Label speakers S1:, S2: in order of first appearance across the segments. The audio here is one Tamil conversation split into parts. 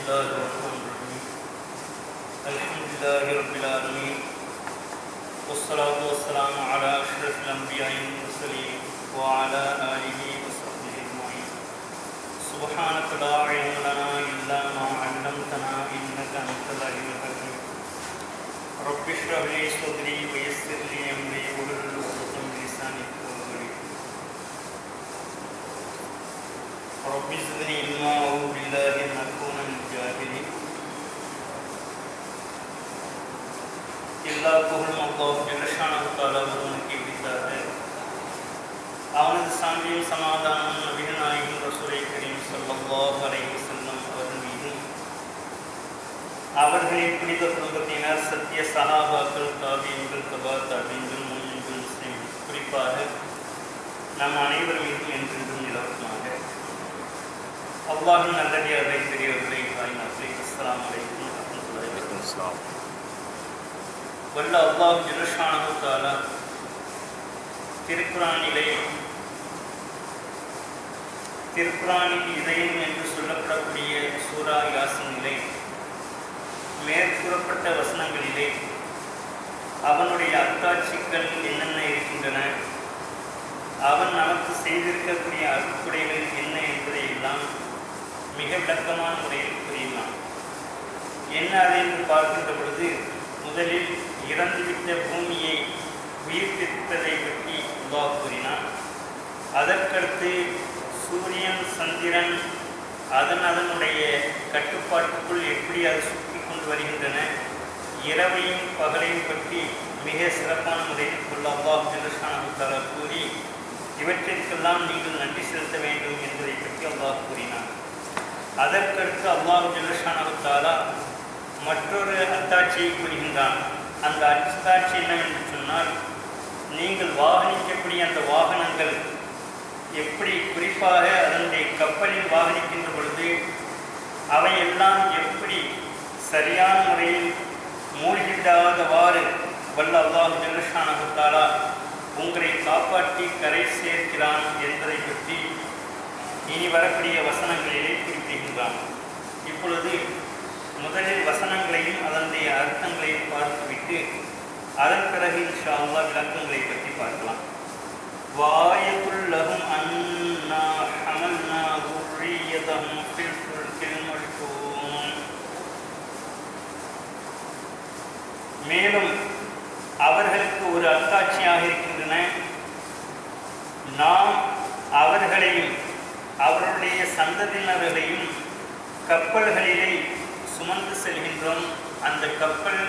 S1: الله الرحمن الرحيم الحمد لله رب العالمين والصلاة والسلام على أشرف الأنبياء والمرسلين وعلى آله وصحبه أجمعين سبحانك لا علم لنا إلا ما علمتنا إنك أنت العليم الحكيم رب اشرح لي صدري ويسر لي أمري واحلل عقدة من لساني يفقهوا قولي رب زدني علما أعوذ بالله أن أكون من الجاهلين எல்லா புகழும் அல்லாஹ் ஜல்லஷானஹு தஆலா ஒருவனுக்கு உரித்தாது. அவனது சாந்தியும் சமாதானமும் நபிகள் நாயகம் ரசூலை கரீம் ஸல்லல்லாஹு அலைஹி வஸல்லம் அவர்கள் மீதும் அவர்களின் புனித குடும்பத்தினர் சத்திய சஹாபாக்கள் தாபீன்கள் தபா தாபீன்கள் முஃமின்கள் முஸ்லிம்கள் குறிப்பாக நம் அனைவர் மீதும் என்றென்றும் நிலவட்டுமாக. அல்லாஹின் நல்லடியாரை பெரியவர்களை தாய்மார்களே, அஸ்ஸலாமு அலைக்கும் வரஹ்மத்துல்லாஹி வபரகாத்துஹு. வல்ல அல்லாஹ் ஜல்லஷானஹு தஆலா திருக்குரானின் இதயம் என்று சொல்லப்படக்கூடிய சூரா யாசீனிலே மேற்கூறப்பட்ட வசனங்களிலே அவனுடைய அத்தாட்சிகள் என்னென்ன இருக்கின்றன, அவன் நமக்கு செய்திருக்கக்கூடிய அருட்கொடைகள் என்ன என்பதை எல்லாம் மிக விளக்கமான முறையில் கூறினான். என்ன அது என்று பார்க்கின்ற பொழுது, முதலில் இறந்துவிட்ட பூமியை உயிர்ப்பித்ததை பற்றி அல்லாஹ் கூறினான். அதற்கடுத்து சூரியன் சந்திரன் அதனுடைய கட்டுப்பாட்டுக்குள் எப்படி அது சுற்றி கொண்டு வருகின்றன, இரவையும் பகலையும் பற்றி மிக சிறப்பான முறையில் அல்லாஹ் ஜல்லஷானஹு தஆலா கூறி, இவற்றிற்கெல்லாம் நீங்கள் நன்றி செலுத்த வேண்டும் என்பதை பற்றி அல்லாஹ் கூறினான். அதற்கடுத்து அல்லாஹ் ஜல்லஷானஹு தஆலா மற்றொரு அத்தாட்சியை கூறுகின்றான். அந்த அத்தாட்சி என்னவென்று சொன்னால், நீங்கள் வாகனிக்கக்கூடிய அந்த வாகனங்கள் எப்படி, குறிப்பாக அதனுடைய கப்பலில் வாகனிக்கின்ற பொழுது அவையெல்லாம் எப்படி சரியான முறையில் மூழ்கிடாதவாறு வல்ல அல்லாஹ் ஜல்லஷானஹு தஆலா உங்களை காப்பாற்றி கரை சேர்க்கிறான் என்பதை பற்றி இனி வரக்கூடிய வசனங்களிலே குறிப்பிடுகின்றான். இப்பொழுது முதலில் வசனங்களையும் அதனுடைய அர்த்தங்களையும் பார்த்துவிட்டு அதன் பிறகு இன்ஷா அல்லாஹ் விளக்கங்களை பற்றி பார்க்கலாம். வாயத்துல் லஹும் அன்னா ஹமல்னா ذُرِّيَّتَهُمْ فِي الْفُلْكِ الْمَشْحُونِ. மேலும் அவர்களுக்கு ஒரு அத்தாட்சியாக இருக்கின்றன, நாம் அவர்களையும் அவருடைய சந்ததியினர்களையும் கப்பல்களிலே சுமந்து செல்கின்றோம். அந்த கப்பல்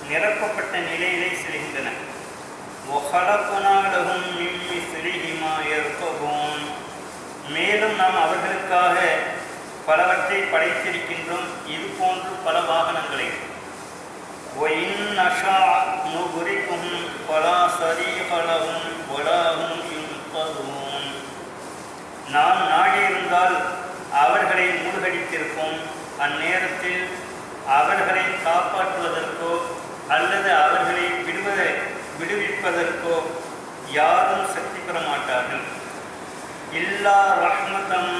S1: நிரப்பப்பட்ட நிலையிலே செல்கின்றன. மேலும் நாம் அவர்களுக்காக பலவற்றை படைத்திருக்கின்றோம், இது போன்று பல வாகனங்களை. நாம் நாடியிருந்தால் அவர்களை மூழ்கடித்திருப்போம். அந்நேரத்தில் அவர்களை காப்பாற்றுவதற்கோ அல்லது அவர்களை விடுவிப்பதற்கோ யாரும் சக்தி பெற மாட்டார்கள். இல்லா ரஹ்மதம்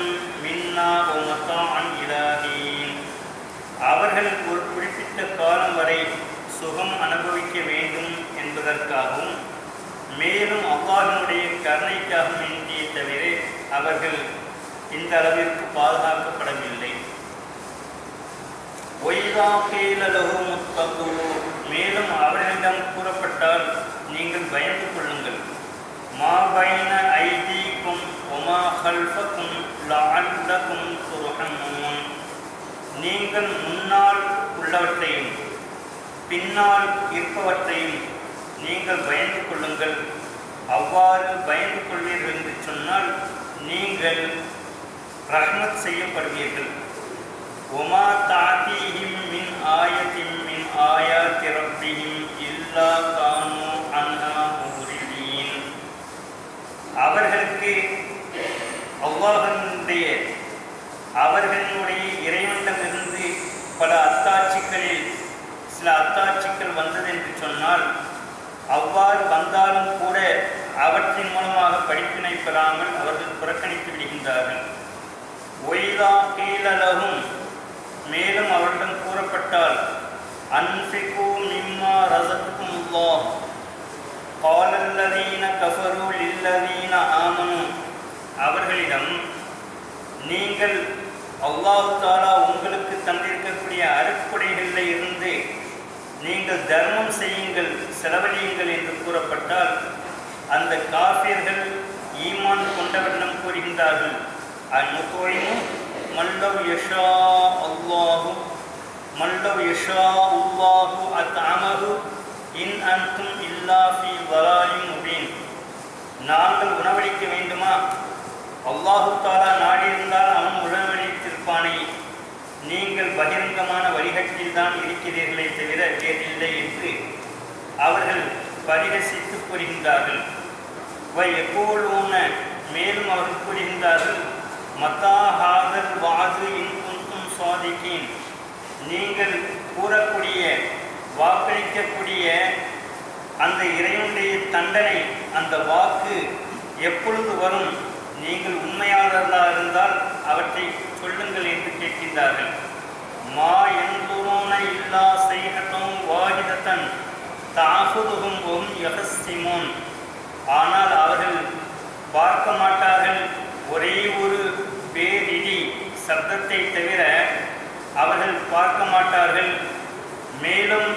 S1: மின்னா வ மத்தான் இலாஹீன். அவர்கள் ஒரு குறிப்பிட்ட காலம் வரை சுகம் அனுபவிக்க வேண்டும் என்பதற்காகவும் மேலும் அல்லாஹ்வினுடைய கருணைக்காகவும் வேண்டிய தவிர அவர்கள் இந்த அளவிற்கு பாதுகாக்கப்படவில்லை. மேலும் அவர்களிடம் கூறப்பட்டால் நீங்கள் பயந்து கொள்ளுங்கள். மா பைன ஐதீக்கும் வமா கல்ஃபக்கும் லஅல்லகும் துர்ஹமூன். நீங்கள் முன்னால் உள்ளவற்றையும் பின்னால் இருப்பவற்றையும் நீங்கள் பயந்து கொள்ளுங்கள். அவ்வாறு பயந்து கொள்வீர்கள் என்று சொன்னால் நீங்கள் ரஹ்மத் செய்யப்படுவீர்கள். ஒமா தாத்தீஹிம் மின் ஆயத்தின் மின் ஆயாத்தி ரப்பிஹிம் இல்லா கானூ அன்ஹா முரிதீன். அவர்களுடைய இறைவனிடமிருந்து பல அத்தாட்சிகளில் சில அத்தாட்சிகள் வந்தது என்று சொன்னால், அவ்வாறு வந்தாலும் கூட அவற்றின் மூலமாக படிப்பினை பெறாமல் அவர்கள் புறக்கணித்து விடுகின்றார்கள். ஒய்தா கீழலகும். மேலும் கூறப்பட்டால் அன்ஃபிகு மிம்மா ரஸககுமுல்லாஹ் قال الذين كفروا للذين آمنوا அவர்களிடம் நீங்கள் அல்லாஹ் தஆலா உங்களுக்கு தந்திருக்கக்கூடிய அருட்கொடைகளில் இருந்து நீங்கள் தர்மம் செய்யுங்கள், செலவழியுங்கள் என்று கூறப்பட்டால் அந்த காஃபிர்கள் ஈமான் கொண்டவரிடம் கூறுகின்றார்கள், அன்னுதொய்மு மல்லவ் யஷா அல்லாஹு அத்அமஹு இன் அன்தும் இல்லா ஃபீ ضلالٍ முபீன். நாங்கள் உணவளிக்க வேண்டுமா? அல்லாஹு தஆலா நாடியிருந்தால் அவன் உணவளித்திருப்பானே. நீங்கள் பகிரங்கமான வழிகட்டில் தான் இருக்கிறீர்களே தவிர வேறில்லை என்று அவர்கள் பரிகசித்து கூறுகின்றார்கள். எப்போலூன மேலும் அவர்கள் கூறுகின்றார்கள், மத்தா ஹாதல் வாது இன் குன்தும் சாதிகீன். நீங்கள் கூறக்கூடிய வாக்களிக்கக்கூடிய அந்த இறைவனுடைய தண்டனை, அந்த வாக்கு எப்பொழுது வரும்? நீங்கள் உண்மையாளர்களாக இருந்தால் அவற்றை சொல்லுங்கள் என்று கேட்கின்றார்கள். மா யன்துரூன இல்லா ஸைஹத்தன் வாஹிதத்தன் தஅஹுதுஹும் வஹும் யஹஸ்ஸிமூன். ஆனால் அவர்கள் பார்க்க மாட்டார்கள் ஒரே ஒரு பேரிடி சப்தத்தை தவிர அவர்கள் பார்க்க மாட்டார்கள். மேலும்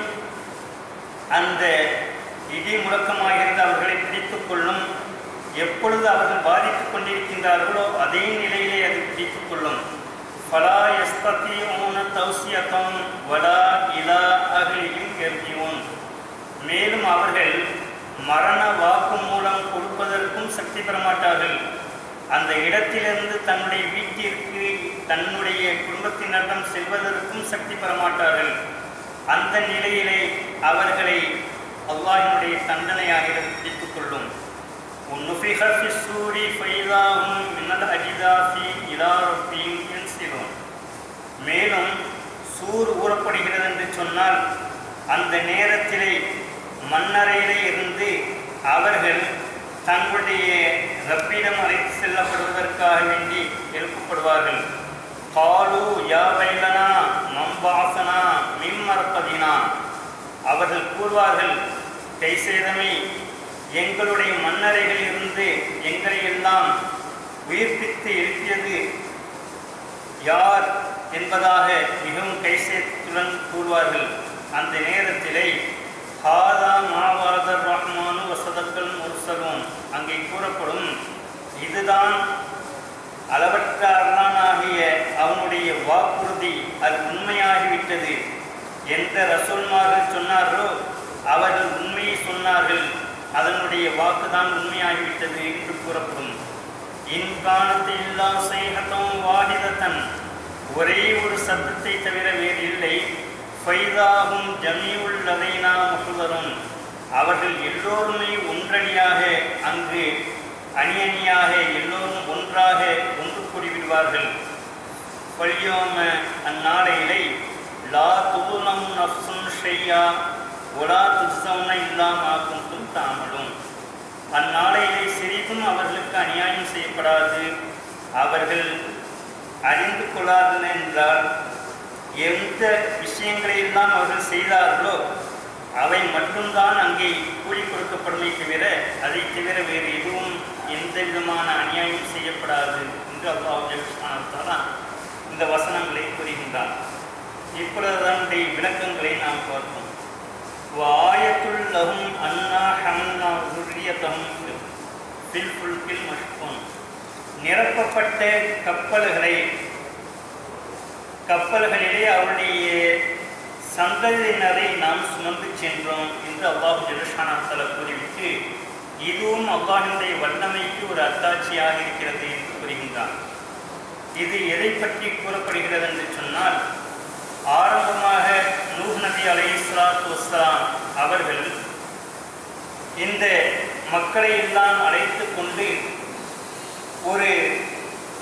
S1: அந்த இடி முழக்கமாகிறது அவர்களை பிடித்துக் கொள்ளும். எப்பொழுது அவர்கள் பாதித்துக் கொண்டிருக்கின்றார்களோ அதே நிலையிலே அது பிடித்துக் கொள்ளும். ஃபலா யஸ்ததீஊன தௌஸியத்தன் வலா இலா அஹ்லிஹிம் யர்ஜிஊன். மேலும் அவர்கள் மரண வாக்கு மூலம் கொடுப்பதற்கும் சக்தி பெற மாட்டார்கள். அந்த இடத்திலிருந்து தன்னுடைய வீட்டிற்கு தன்னுடைய குடும்பத்தினரிடம் செல்வதற்கும் சக்தி பெற மாட்டார்கள். அந்த நிலையிலே அவர்களை அல்லாஹ்வினுடைய தண்டனையாக பிடித்துக் கொள்ளும். உன்னுஃபிஹ ஃபிஸ்ஸூரி ஃபைதா ஹும் மினல் அஜ்தாஸி இலா ரப்பிஹிம் யன்சிலூன். மேலும் சூர் ஊறப்படுகிறது என்று சொன்னால் அந்த நேரத்திலே மண்ணறையிலே இருந்து அவர்கள் தங்களுடைய ரப்பிடம் அழைத்து செல்லப்படுவதற்காக வேண்டி எழுப்பப்படுவார்கள். காலு யா வைலனா மம்பாசனா மிம்மர்கதினா. அவர்கள் கூறுவார்கள், கைசேதமே, எங்களுடைய மண்ணறைகளில் இருந்து எங்களை எல்லாம் உயிர்ப்பித்து எழுப்பியது யார் என்பதாக மிகவும் கைசேதத்துடன் கூறுவார்கள். அந்த நேரத்திலே ஹாதா மாவாதர் ரஹ்மானு வசதக்கல் முர்சலூன், அங்கே கூறப்படும், இதுதான் அளவற்ற அருளானாகிய அவனுடைய வாக்குறுதி, அது உண்மையாகிவிட்டது. எந்த ரசூல்மார்கள் சொன்னார்களோ அவர்கள் உண்மையை சொன்னார்கள், அதனுடைய வாக்குதான் உண்மையாகிவிட்டது என்று கூறப்படும். இன்கானத்து இல்லா ஸைஹத்தன் வாஹிதத்தன், ஒரே ஒரு சப்தத்தை தவிர வேறு இல்லை. ஃபைதாஹும் ஜமீஉல் லதைனா முஹ்தரூன், அவர்கள் எல்லோருமே ஒன்றணியாக அங்கு அணியணியாக எல்லோரும் ஒன்றாக ஒன்று கூடிவிடுவார்கள். ஃபல்யோம, அந்நாளையிலே, லா துதுலம் நஃப்சுன் ஷையா ஒலா துஸ்ஸௌன இல்லா மா குன்தும் தஅமலூன். அந்நாளையிலே சிறிதும் அவர்களுக்கு அநியாயம் செய்யப்படாது. அவர்கள் அறிந்து கொள்ளார்கள் என்றால் எந்த விஷயங்களை எல்லாம் அவர்கள் செய்தார்களோ அவை மட்டும்தான் அங்கே கூலி கொடுக்கப்படுமே தவிர அதை தவிர வேறு எதுவும் எந்த விதமான அநியாயம் செய்யப்படாது என்று அல்லாஹ் ஜல்லுல்லாஹு தஆலா இந்த வசனங்களை கூறுகின்றான். இப்பொழுது அதனுடைய விளக்கங்களை நாம் பார்ப்போம். வாயத்துல் லஹும் அன்னா ஹம்னா ذُرِّيَّتَهُمْ ஃபில் ஃபுல்கில் மஷ்ஹூன். நிரப்பப்பட்ட கப்பல்களிலே அவருடைய சந்ததியினரை நாம் சுமந்து சென்றோம் என்று அல்லாஹ் ஜல்லுல்லாஹு தஆலா கூறிவிட்டு, இதுவும் அல்லாஹ்வினுடைய வல்லமைக்கு ஒரு அத்தாட்சியாக இருக்கிறது என்று கூறுகின்றான். இது எதை பற்றி கூறப்படுகிறது என்று சொன்னால், ஆரம்பமாக நூஹ் நபி அலைஹிஸ்ஸலாத்து வஸ்ஸலாம் அவர்கள் இந்த மக்களை எல்லாம் அழைத்து கொண்டு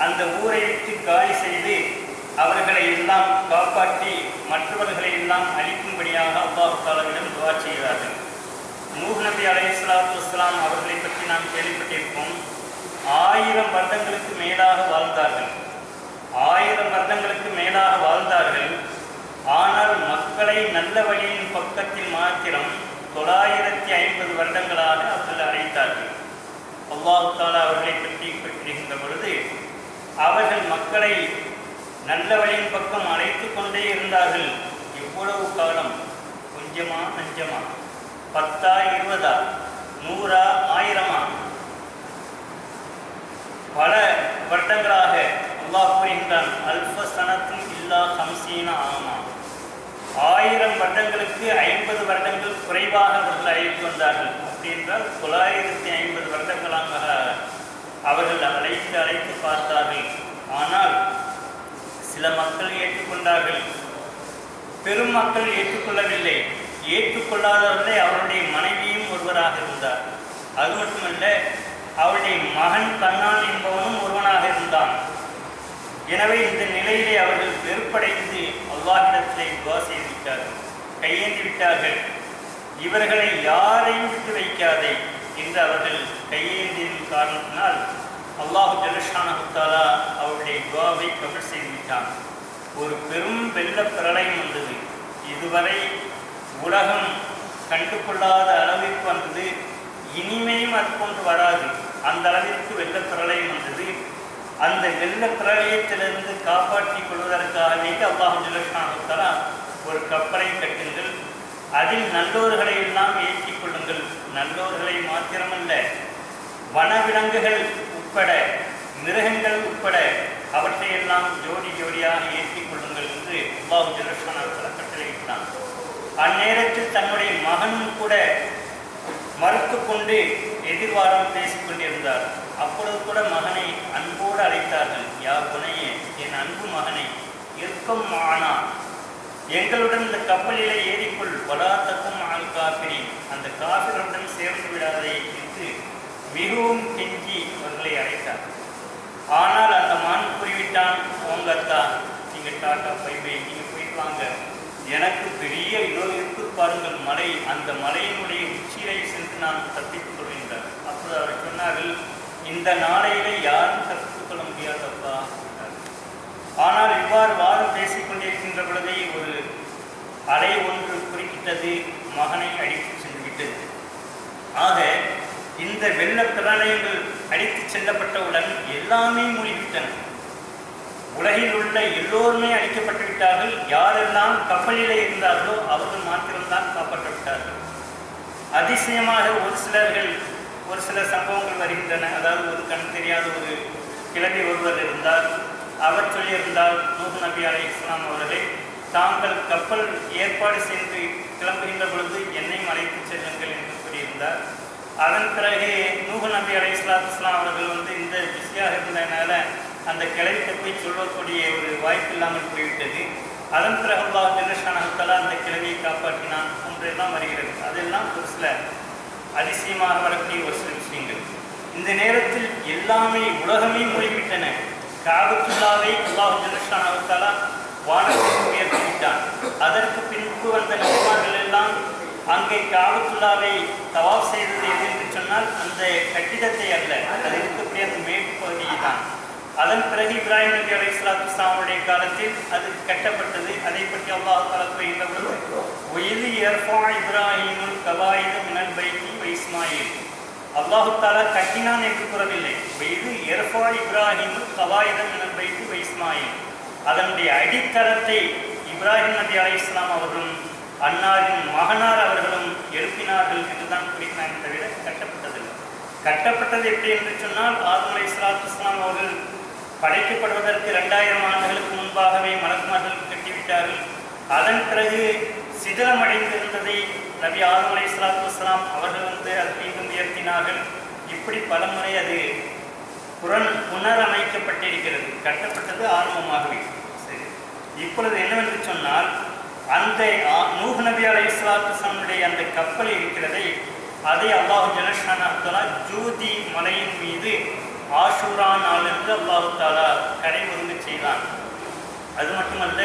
S1: அந்த ஊரை விட்டு காலி செய்து அவர்களை எல்லாம் காப்பாற்றி மற்றவர்களை எல்லாம் அழிக்கும்படியாக அல்லாஹ் தஆலாவிடம் துஆ செய்கிறார்கள். நூஹ் நபி அலைஹிஸ்ஸலாத்து வஸ்ஸலாம் அவர்களை பற்றி நாம் கேள்விப்பட்டிருப்போம். 1000 வருடங்களுக்கு மேலாக வாழ்ந்தார்கள். 1000 வருடங்களுக்கு மேலாக வாழ்ந்தார்கள். ஆனால் மக்களை நல்ல வழியின் பக்கத்தில் மாத்திரம் 950 வருடங்களாக அவர்கள் அழைத்தார்கள். அல்லாஹ் தஆலா அவர்களை பற்றி குறிப்பிடுகின்ற பொழுது, அவர்கள் மக்களை நல்ல வழியின் பக்கம் அழைத்து கொண்டே இருந்தார்கள். எவ்வளவு காலம்? கொஞ்சமா நஞ்சமா? 10 20 100 1000? பல வருடங்களாக. அல்லாஹ் கூறுகின்றான், அல்ஃப சனத்தும் இல்லா 50 ஆமா. 1000 வருடங்களுக்கு 50 வருடங்கள் குறைவாக அவர்கள் அழைத்து வந்தார்கள். அப்படி என்றால் 950 வருடங்களாக அவர்கள் அழைத்து பார்த்தார்கள். ஆனால் சில மக்கள் ஏற்றுக்கொண்டார்கள், பெரும் மக்கள் ஏற்றுக்கொள்ளவில்லை. ஏற்றுக்கொள்ளாதவர்களே அவருடைய மனைவியும் ஒருவராக இருந்தார். அது மட்டுமல்ல, அவருடைய மகன் கண்ணான் என்பவனும் ஒருவனாக இருந்தான். எனவே இந்த நிலையிலே அவர்கள் வெறுப்படைந்து அல்லாஹ்விடத்திலே துஆ செய்து விட்டார்கள், கையேந்தி விட்டார்கள். இவர்களை யாரையும் விட்டு வைக்காதே என்று அவர்கள் கையேந்தியின் காரணத்தினால் அல்லாஹ் ஜல்லஷானஹு தஆலா அவருடைய துஆவை கபூல் செய்து விட்டான். ஒரு பெரும் வெள்ள பிரளயம் வந்தது. இதுவரை உலகம் கண்டு கொள்ளாத அளவிற்கு வந்தது. இனிமையும் அது போன்று வராது. அந்த அளவிற்கு வெள்ள பிரளயம் வந்தது. அந்த வெள்ள பிரளயத்திலிருந்து காப்பாற்றிக் கொள்வதற்காகவே அல்லாஹ் ஜல்லஷானஹு தஆலா ஒரு கப்பலை கட்டுங்கள், அதில் நல்லோர்களை எல்லாம் ஏற்றிக் கொள்ளுங்கள். நல்லோர்களை மாத்திரமல்ல, வனவிலங்குகள் உட்பட, மிருகங்கள் உட்பட அவற்றையெல்லாம் ஜோடி ஜோடியாக ஏற்றிக் கொள்ளுங்கள் என்று அல்லாஹ் ஜல்லஷானஹு தஆலா கட்டளையிட்டான். அந்நேரத்தில் தன்னுடைய மகனும் கூட மறுத்து கொண்டு எதிர்வாரம் பேசிக் கொண்டிருந்தார். அப்பொழுது கூட மகனை அன்போடு அழைத்தார்கள். யா புனையே, என் அன்பு மகனை, இருக்கும் ஆனா எங்களுடன் இந்த கப்பலிலே ஏறிக்கொள், வலாத்தக்கும் ஆள் காபிரின், அந்த காபிர்களுடன் சேர்ந்து விடாதே என்று மிகவும் கெஞ்சி அவர்களை அழைத்தார். ஆனால் அந்த மான் கூறிவிட்டான், உங்க அத்தா, நீங்கள் டாட்டா பை பை, நீங்கள் போயிட்டு வாங்க, எனக்கு பெரிய இதோ இருக்கு பாருங்கள் மலை, அந்த மலையினுடைய உச்சியை சென்று நான் தப்பித்துக் கொள்கின்றார். அப்போது அவர் சொன்னார்கள், இந்த நாளையிலே யாரும் தப்பித்துக் கொள்ள முடியாதப்பா. ஆனால் இவ்வாறு வாரம் பேசிக் கொண்டிருக்கின்ற பொழுதே ஒரு அலை ஒன்று குறுக்கிட்டது, மகனை அடித்து சென்று விட்டது. ஆக இந்த வெள்ள பிரளயங்கள் அடித்து செல்லப்பட்டவுடன் எல்லாமே மூழ்கிவிட்டன. உலகில் உள்ள எல்லோருமே அழிக்கப்பட்டு விட்டார்கள். யாரெல்லாம் கப்பலிலே இருந்தார்களோ அவர்கள் மாத்திரம்தான் காப்பாற்றப்பட்டார்கள். அதிசயமாக ஒரு சில சம்பவங்கள் வருகின்றன. அதாவது ஒரு கண் தெரியாத ஒரு கிழவி ஒருவர் இருந்தார். அவர் சொல்லியிருந்தால், நூஹ் நபி அலைஹிஸ்ஸலாம் அவர்களை, தாங்கள் கப்பல் ஏற்பாடு செய்து கிளம்புகின்ற பொழுது என்னையும் அழைத்து செல்லுங்கள் என்று கூறியிருந்தார். அதன் பிறகு நூஹ் நபி அலைஹிஸ்ஸலாம் அவர்கள் இந்த பிஸியாக இருந்ததுனால அந்த கிழவிக்கு போய் சொல்லக்கூடிய ஒரு வாய்ப்பு இல்லாமல் போய்விட்டது. அதன் பிறகு அல்லாஹ் ஜல்லஷானஹு தஆலா அந்த கிழவியை காப்பாற்றினான். ஒன்றெல்லாம் வருகிறது. அதெல்லாம் ஒரு சில அதிசயமாக வரக்கூடிய ஒரு சில விஷயங்கள். இந்த நேரத்தில் எல்லாமே உலகமே மூழ்கிவிட்டன. காபத்துல்லாவை அல்லாஹ் ஜல்லஷானஹு தஆலா வானத்திற்கு உயர்த்திவிட்டான். அதற்கு பின்பு வந்த நபிமார்கள் எல்லாம் அங்கே காபத்துல்லாவை தவாப் செய்தது எது என்று சொன்னால் அந்த கட்டிடத்தை அல்ல, அது இருக்கக்கூடிய அந்த மேற்கு பகுதியை தான். அதன் பிறகு இப்ராஹிம் நபி அலைஹிஸ்ஸலாத்து வஸ்ஸலாமுடைய காலத்தில் அது கட்டப்பட்டது. அதை பற்றி அல்லாஹ் தஆலா கூறுகின்ற பொழுது, வயது யர்ஃபா இப்ராஹிமுல் கவாயித மினல் பைத்தி வ இஸ்மாயில், அல்லாஹ் தஆலா கட்டினான் என்று கூறவில்லை. வயது யர்ஃபா இப்ராஹிமுல் கவாயித மினல் பைத்தி வ இஸ்மாயில், அதனுடைய அடித்தளத்தை இப்ராஹிம் நபி அலைஹிஸ்ஸலாம் அவர்களும் அன்னாரின் மகனார் அவர்களும் எழுப்பினார்கள் என்றுதான் கூறினாங்க, தவிர கட்டப்பட்டதில்லை. கட்டப்பட்டது எப்படி என்று சொன்னால், ஆதம் அலைஹிஸ்ஸலாத்து வஸ்ஸலாம் அவர்கள் படைக்கப்படுவதற்கு 2000 ஆண்டுகளுக்கு முன்பாகவே மலக்குமார்கள் கட்டிவிட்டார்கள். அதன் பிறகு சிதிலமடைந்திருந்ததை நபி ஆதம் அலைஹிஸ்ஸலாத்து வஸ்ஸலாம் அவர்கள் அது மீண்டும் உயர்த்தினார்கள். இப்படி பல முறை அது புனரமைக்கப்பட்டிருக்கிறது. கட்டப்பட்டது ஆரம்பமாகவே. சரி, இப்பொழுது என்னவென்று சொன்னால், அந்த நூஹ் நபி அலைஹிஸ்ஸலாத்து வஸ்ஸலாமுடைய அந்த கப்பல் இருக்கிறதை, அதை அல்லாஹ் ஜல்லஷானஹு தஆலா ஜூதி மலையின் மீது ஆஷூரா நாளன்று அல்லாஹ் தஆலா கரை ஒருங்கு செய்தான். அது மட்டுமல்ல,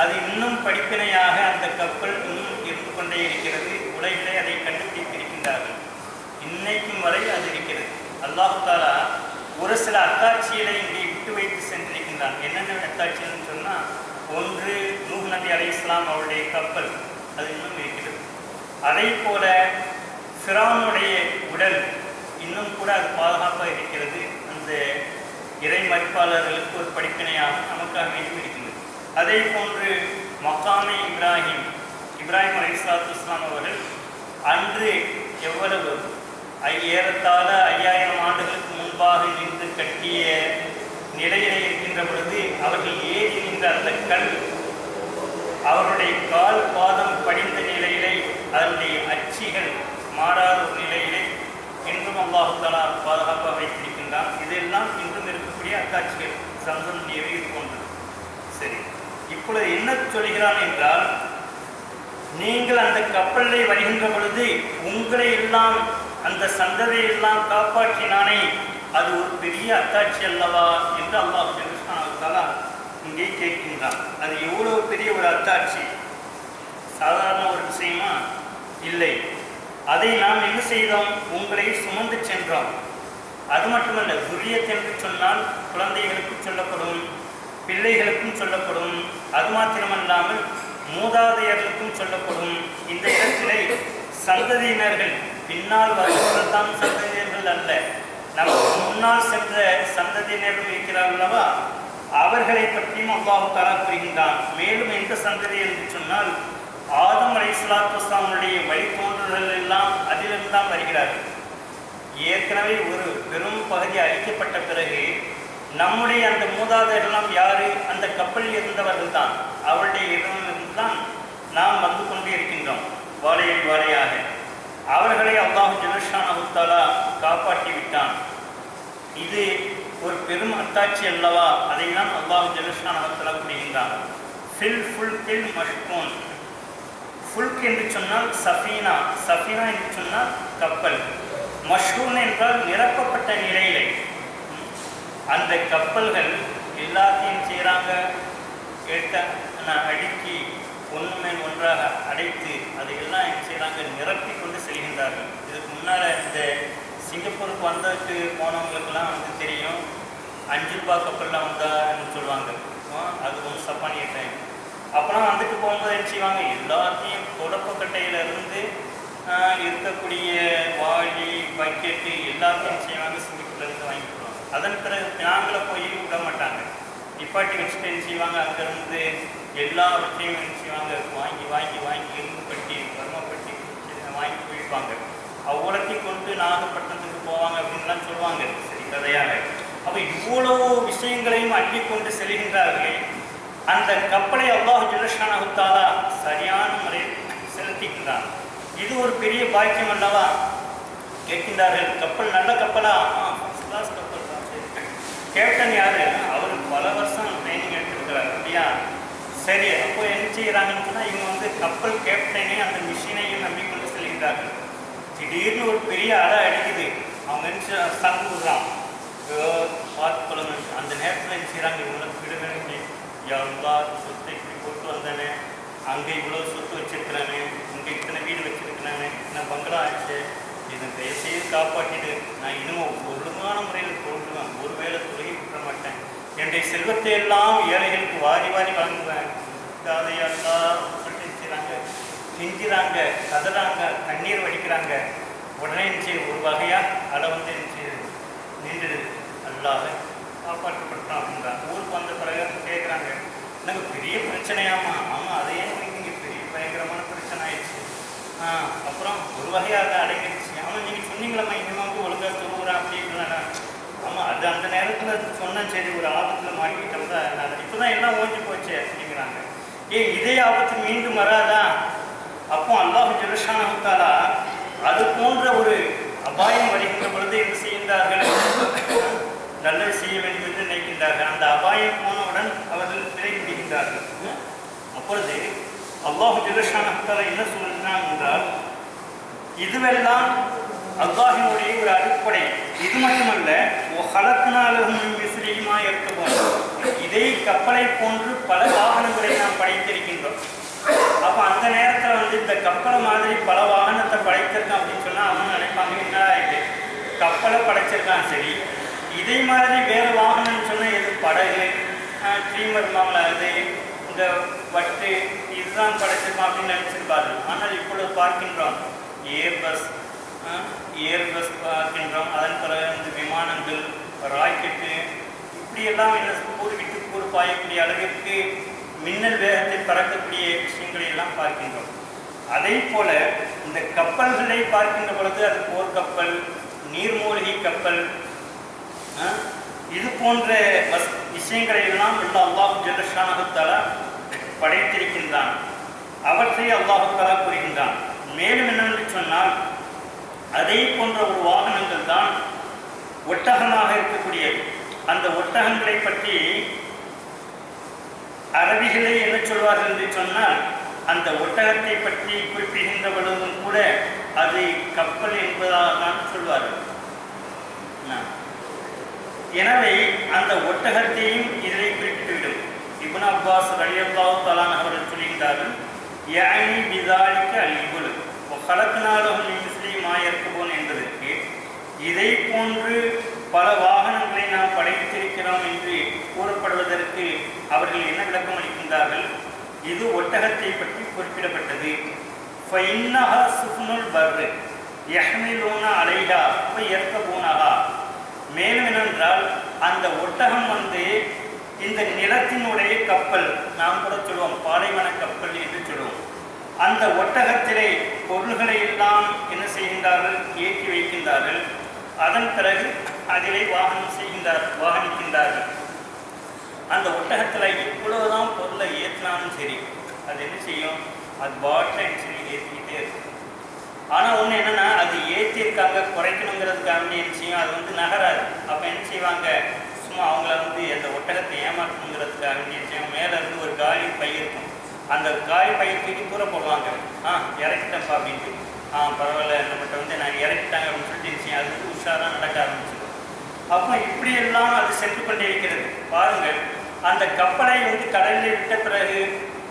S1: அது இன்னும் படிப்பினையாக அந்த கப்பல் இன்னும் இருந்து கொண்டே இருக்கிறது. உலகிலே அதை கண்டுபிடித்திருக்கின்றார்கள். இன்னைக்கும் வரை அது இருக்கிறது. அல்லாஹ் தஆலா ஒரு சில அத்தாட்சிகளை இங்கே விட்டு வைத்து சென்றிருக்கின்றான். என்னென்ன அத்தாட்சின்னு சொன்னால், ஒன்று நூஹ் நபி அலைஹிஸ்ஸலாம் அவருடைய கப்பல் அது இன்னும் இருக்கிறது. அதே போல ஃபிரௌனுடைய உடல் இன்னும் கூட அது பாதுகாப்பாக இருக்கிறது. அந்த இறை மறுப்பாளர்களுக்கு ஒரு படிப்பினையாக நமக்காக வேண்டியும் இருக்கின்றது. அதே போன்று மக்காமே இப்ராஹிம் அலைஹிஸ்ஸலாத்து வஸ்ஸலாம் அவர்கள் அன்று எவ்வளவு ஏறத்தாழ 5000 ஆண்டுகளுக்கு முன்பாக நின்று கட்டிய நிலையிலே இருக்கின்ற பொழுது அவர்கள் ஏறி நின்ற அந்த கல் அவருடைய கால் பாதம் படிந்த நிலையிலே அதனுடைய அச்சிகள் மாறாத ஒரு நிலையிலே இன்றும் அல்லாஹ் தஆலா பாதுகாப்பாக வைத்திருக்கின்றான். இதெல்லாம் இன்றும் இருக்கக்கூடிய அத்தாட்சிகள். சம்சம் நீரை இது போன்றது. சரி, இப்பொழுது என்ன சொல்கிறான் என்றால், நீங்கள் அந்த கப்பலை வருகின்ற பொழுது உங்களை எல்லாம் அந்த சந்ததியை எல்லாம் காப்பாற்றினானே, அது ஒரு பெரிய அத்தாட்சி அல்லவா என்று அல்லாஹ் சுப்ஹானஹு வ தஆலா இங்கே கேட்கின்றான். அது எவ்வளவு பெரிய ஒரு அத்தாட்சி, சாதாரண ஒரு விஷயமா இல்லை. அதை நாம் என்ன செய்தோம், உங்களை சுமந்து சென்றோம். அது மட்டுமல்ல, துரியத் என்று சொன்னால் குழந்தைகளுக்கு சொல்லப்படும், பிள்ளைகளுக்கும் சொல்லப்படும். அது மாத்திரமல்லாமல் மூதாதையர்களுக்கும் சொல்லப்படும். இந்த இடத்திலே சந்ததியினர்கள் பின்னால் வருவர்கள் தான் சந்ததியினர்கள் அல்ல, நமக்கு முன்னால் சென்ற சந்ததியினர்கள் இருக்கிறார்கள் அல்லவா, அவர்களை பற்றியும் அல்லாஹ் தஆலா கூறுகின்றான். மேலும் எந்த சந்ததி என்று சொன்னால் ஆதம் அலைஹிஸ்ஸலாத்து வஸ்ஸலாமுடைய வழித்தோன்றல்கள் எல்லாம் அதிலிருந்து தான் வருகிறார்கள். ஏற்கனவே ஒரு பெரும் பகுதி அழிக்கப்பட்ட பிறகு நம்முடைய அந்த மூதாதையர்களெல்லாம் யாரு, அந்த கப்பலில் இருந்தவர்கள் தான். அவருடைய இடமிருந்து தான் நாம் வந்து கொண்டே இருக்கின்றோம் வாழையில் வாழையாக. அவர்களை அல்லாஹ் ஜல்லஷானஹு தஆலா காப்பாற்றி விட்டான். இது ஒரு பெரும் அத்தாட்சி அல்லவா, அதை தான் அல்லாஹ் ஜல்லஷானஹு தஆலா கூறுகின்றான். ஃபில் ஃபுல்கில் மஷ்கூன். ஃபுல்க் என்று சொன்னால் சஃபீனா, சஃபீனா என்று சொன்னால் கப்பல். மஷ்கூன் என்றால் நிரப்பப்பட்ட நிலையிலே. அந்த கப்பல்கள் எல்லாத்தையும் செய்கிறாங்க, அடுக்கி ஒன்று மேல் ஒன்றாக அடைத்து அதையெல்லாம் என்ன செய்கிறாங்க, நிரப்பி கொண்டு செல்கின்றார்கள். இதுக்கு முன்னால் இந்த சிங்கப்பூருக்கு வந்ததுக்கு போனவங்களுக்கெல்லாம் வந்து தெரியும், 5 ரூபாய் கப்பலில் வந்தான்னு சொல்லுவாங்க. அது கொஞ்சம் சப்பானிய டைம். அப்போலாம் வந்துட்டு போகும்போது என்ன செய்வாங்க, எல்லாத்தையும் தொடப்பக்கட்டையிலிருந்து இருக்கக்கூடிய வாளி பக்கெட்டு எல்லாத்தையும் செய்வாங்க, சிங்கப்பூர்லேருந்து வாங்கி போடுவாங்க. அதன் பிறகு நாங்கள போய் விட மாட்டாங்க, நிப்பாட்டி வச்சுட்டு என்ன செய்வாங்க, அங்கேருந்து எல்லாவற்றையும் என்ன செய்வாங்க, வாங்கி வாங்கி வாங்கி இரும்பு பட்டி வர்மப்பட்டி வாங்கி போயிருப்பாங்க. அவ்வளோத்தையும் கொண்டு நாகப்பட்டினத்துக்கு போவாங்க அப்படின்லாம் சொல்லுவாங்க சரி கதையாக. அப்போ இவ்வளவு விஷயங்களையும் அள்ளி கொண்டு செல்கின்றார்களே, அந்த கப்பலை அல்லாஹ் ஜல்லஷானஹு தஆலா சரியான முறையில் செலுத்திக்கின்றான். இது ஒரு பெரிய பாக்கியம் அல்லவா. கேட்கின்றார்கள், கப்பல் நல்ல கப்பலா? ஃபர்ஸ்ட் கிளாஸ் கப்பல் தான். கேப்டன் யாரு? அவர் பல வருஷம் ட்ரைனிங் எடுத்துருக்கிறார் இல்லையா. சரி, அப்போ என்ன செய்கிறாங்கன்னு சொன்னால், இவங்க வந்து கப்பல் கேப்டனையும் அந்த மிஷினையும் நம்பிக்கொண்டு செல்கின்றார்கள். திடீர்னு ஒரு பெரிய அலை அடிக்குது, அவங்க என்ன சங்கு விடுறான், பார்த்து கொள்ளுங்க. அந்த நேரத்தில் என்ன செய்கிறாங்க, இவங்களுக்கு விடுதலை, எவ்வளோ சொத்தை இப்படி போட்டு வந்தானே, அங்கே இவ்வளோ சொத்து வச்சிருக்கிறானே, இங்கே இத்தனை வீடு வச்சிருக்கிறானே, இத்தனை பங்களா ஆச்சு, இதை தயவுசெய்து காப்பாற்றிட்டு நான் இன்னும் ஒழுங்கான முறையில் தோன்றுவேன், ஒரு வேளை தொழுகி விட்டுற மாட்டேன், என்னுடைய செல்வத்தை எல்லாம் ஏழைகளுக்கு வாரி வாரி வழங்குவேன். அதையெல்லாம் சொல்லிட்டு செய்கிறாங்க, செஞ்சுறாங்க, கதறாங்க, கண்ணீர் வடிக்கிறாங்க. உடனே ஒரு வகையாக அலை வந்து நின்றுடுது. அல்லாஹ் காப்பாற்றப்பட்டான் அப்படின்றாங்க. ஊருக்கு வந்த பிறகு கேட்குறாங்க, எனக்கு பெரிய பிரச்சனையாமா? ஆமாம், அதே இங்கே பெரிய பயங்கரமான பிரச்சனை ஆயிடுச்சு. அப்புறம் ஒரு வகையாக அதை அடங்கிடுச்சு. ஆமாம், நீங்கள் சொன்னீங்களம்மா இனிமேல் வந்து ஒழுங்காக சொல்லுறேன் அப்படின்னா. ஆமாம், அது அந்த நேரத்தில் சொன்னேன், சரி ஒரு ஆபத்தில் மாட்டிக்கிட்டோம் தான், இப்போ தான் எல்லாம் ஓஞ்சி போச்சு அப்படிங்கிறாங்க. இதே ஆபத்து மீண்டும் வராதா? அப்போ அல்லாஹ் ஜல்லஷானஹு தஆலா அது போன்ற ஒரு அபாயம் வருகின்ற பொழுது என்ன செய்கின்றார்கள், நல்லது செய்ய வேண்டும் என்று நினைக்கின்றார்கள். அந்த அபாயம் போனவுடன் அவர்கள் விலகி விடுகின்றார்கள். அப்பொழுது அல்லாஹ் ஜல்லஷானஹு தஆலா என்ன சொல்கிறான் என்றால், இதுவெல்லாம் அல்லாஹினுடைய ஒரு அடிப்படை. இது மட்டுமல்ல, இதே கப்பலை போன்று பல வாகனங்களை நாம் படைத்திருக்கின்றோம். அப்போ அந்த நேரத்தில் வந்து இந்த கப்பலை மாதிரி பல வாகனத்தை படைத்திருக்கான் அப்படின்னு சொன்னால் அவங்க நினைப்பாங்க, என்ன இது கப்பலை படைச்சிருக்கான், சரி இதே மாதிரி வேறு வாகனம்னு சொன்னால் எது படகு, ட்ரீமர் மாமலாகுது, இந்த பட்டு இதுதான் படைச்சிருக்கோம் அப்படின்னு நினைச்சிருப்பார்கள். ஆனால் இப்பொழுது பார்க்கின்றோம் ஏர்பஸ் பார்க்கின்றோம். அதன் பிறகு வந்து விமானங்கள், ராக்கெட்டு, இப்படியெல்லாம் என்ன கூறு விட்டு கூறு பாயக்கூடிய அளவிற்கு மின்னல் வேகத்தில் பறக்கக்கூடிய விஷயங்களை எல்லாம் பார்க்கின்றோம். அதே போல இந்த கப்பல்களை பார்க்கின்ற பொழுது அது போர்க்கப்பல், நீர்மூழ்கி கப்பல், இது போன்ற விஷயங்களை எல்லாம் அல்லாஹ் ஜல்ல ஷானஹு தஆலா படைத்திருக்கின்றான். அவற்றை அல்லாஹ் தஆலா கூறுகின்றான். மேலும் என்னவென்று சொன்னால், அதே போன்ற ஒரு வாகனங்கள் தான் ஒட்டகமாக இருக்கக்கூடியது. அந்த ஒட்டகங்களை பற்றி அரபிகளே என்ன சொல்வார்கள் என்று சொன்னால், அந்த ஒட்டகத்தை பற்றி குறிப்பிடுகின்ற பொழுதும் கூட அது கப்பல் என்பதாக தான் சொல்வார்கள். எனவே அந்த ஒட்டகத்தையும் இதிலே குறிப்பிட்டுவிடும். இப்னு அப்பாஸ் ரலியல்லாஹு தஆலா அவர்கள் சொல்கின்றார்கள், யஅனி பிதாலிக அல்-இபுல் வ கலக்னாலஹும் மின் மிஸ்லி மா யர்கபூன் என்பதற்கு இதை போன்று பல வாகனங்களை நாம் படைத்திருக்கிறோம் என்று கூறப்படுவதற்கு அவர்கள் என்ன விளக்கம் அளிக்கின்றார்கள்? இது ஒட்டகத்தை பற்றி குறிப்பிடப்பட்டது. ஃபஇன்னஹா சுஃப்னுல் பர்ர் யஹ்மிலூன அலைஹா வ யர்கபூனஹா. மேலும் என்னென்றால், அந்த ஒட்டகம் வந்து இந்த நிலத்தினுடைய கப்பல், நாம் கூட சொல்லுவோம் பாலைவன கப்பல் என்று சொல்லுவோம். அந்த ஒட்டகத்திலே பொருள்களை எல்லாம் என்ன செய்கின்றார்கள்? ஏற்றி வைக்கின்றார்கள். அதன் பிறகு அதிலே வாகனிக்கின்றார்கள். அந்த ஒட்டகத்தில் எவ்வளவுதான் பொருளை ஏற்றினாலும் சரி, அது என்ன செய்யும்? அது பாட்டில் சொல்லி ஏற்றிக்கிட்டே இருக்கும். ஆனால் ஒன்று என்னென்னா, அது ஏற்றிருக்காங்க குறைக்கணுங்கிறதுக்காக என்ன செய்யும்? அது வந்து நகராது. அப்போ என்ன செய்வாங்க? சும்மா அவங்கள வந்து அந்த ஒட்டகத்தை ஏமாற்றணுங்கிறதுக்காக என்ன செய்யும்? மேலே இருந்து ஒரு காலி பை இருக்கும். அந்த காலி பையை தூக்கி தூர போடுவாங்க. இறக்கிட்டப்பா அப்படின்ட்டு. பரவாயில்ல, நம்மகிட்ட வந்து நான் இறக்கிட்டாங்க அப்படின்னு சொல்லிட்டு என்ன அது வந்து உஷாராக நடக்க ஆரம்பிச்சிடும். அப்போ இப்படியெல்லாம் அது சென்று கொண்டே இருக்கிறது. பாருங்கள், அந்த கப்பலை வந்து கடலில் விட்ட பிறகு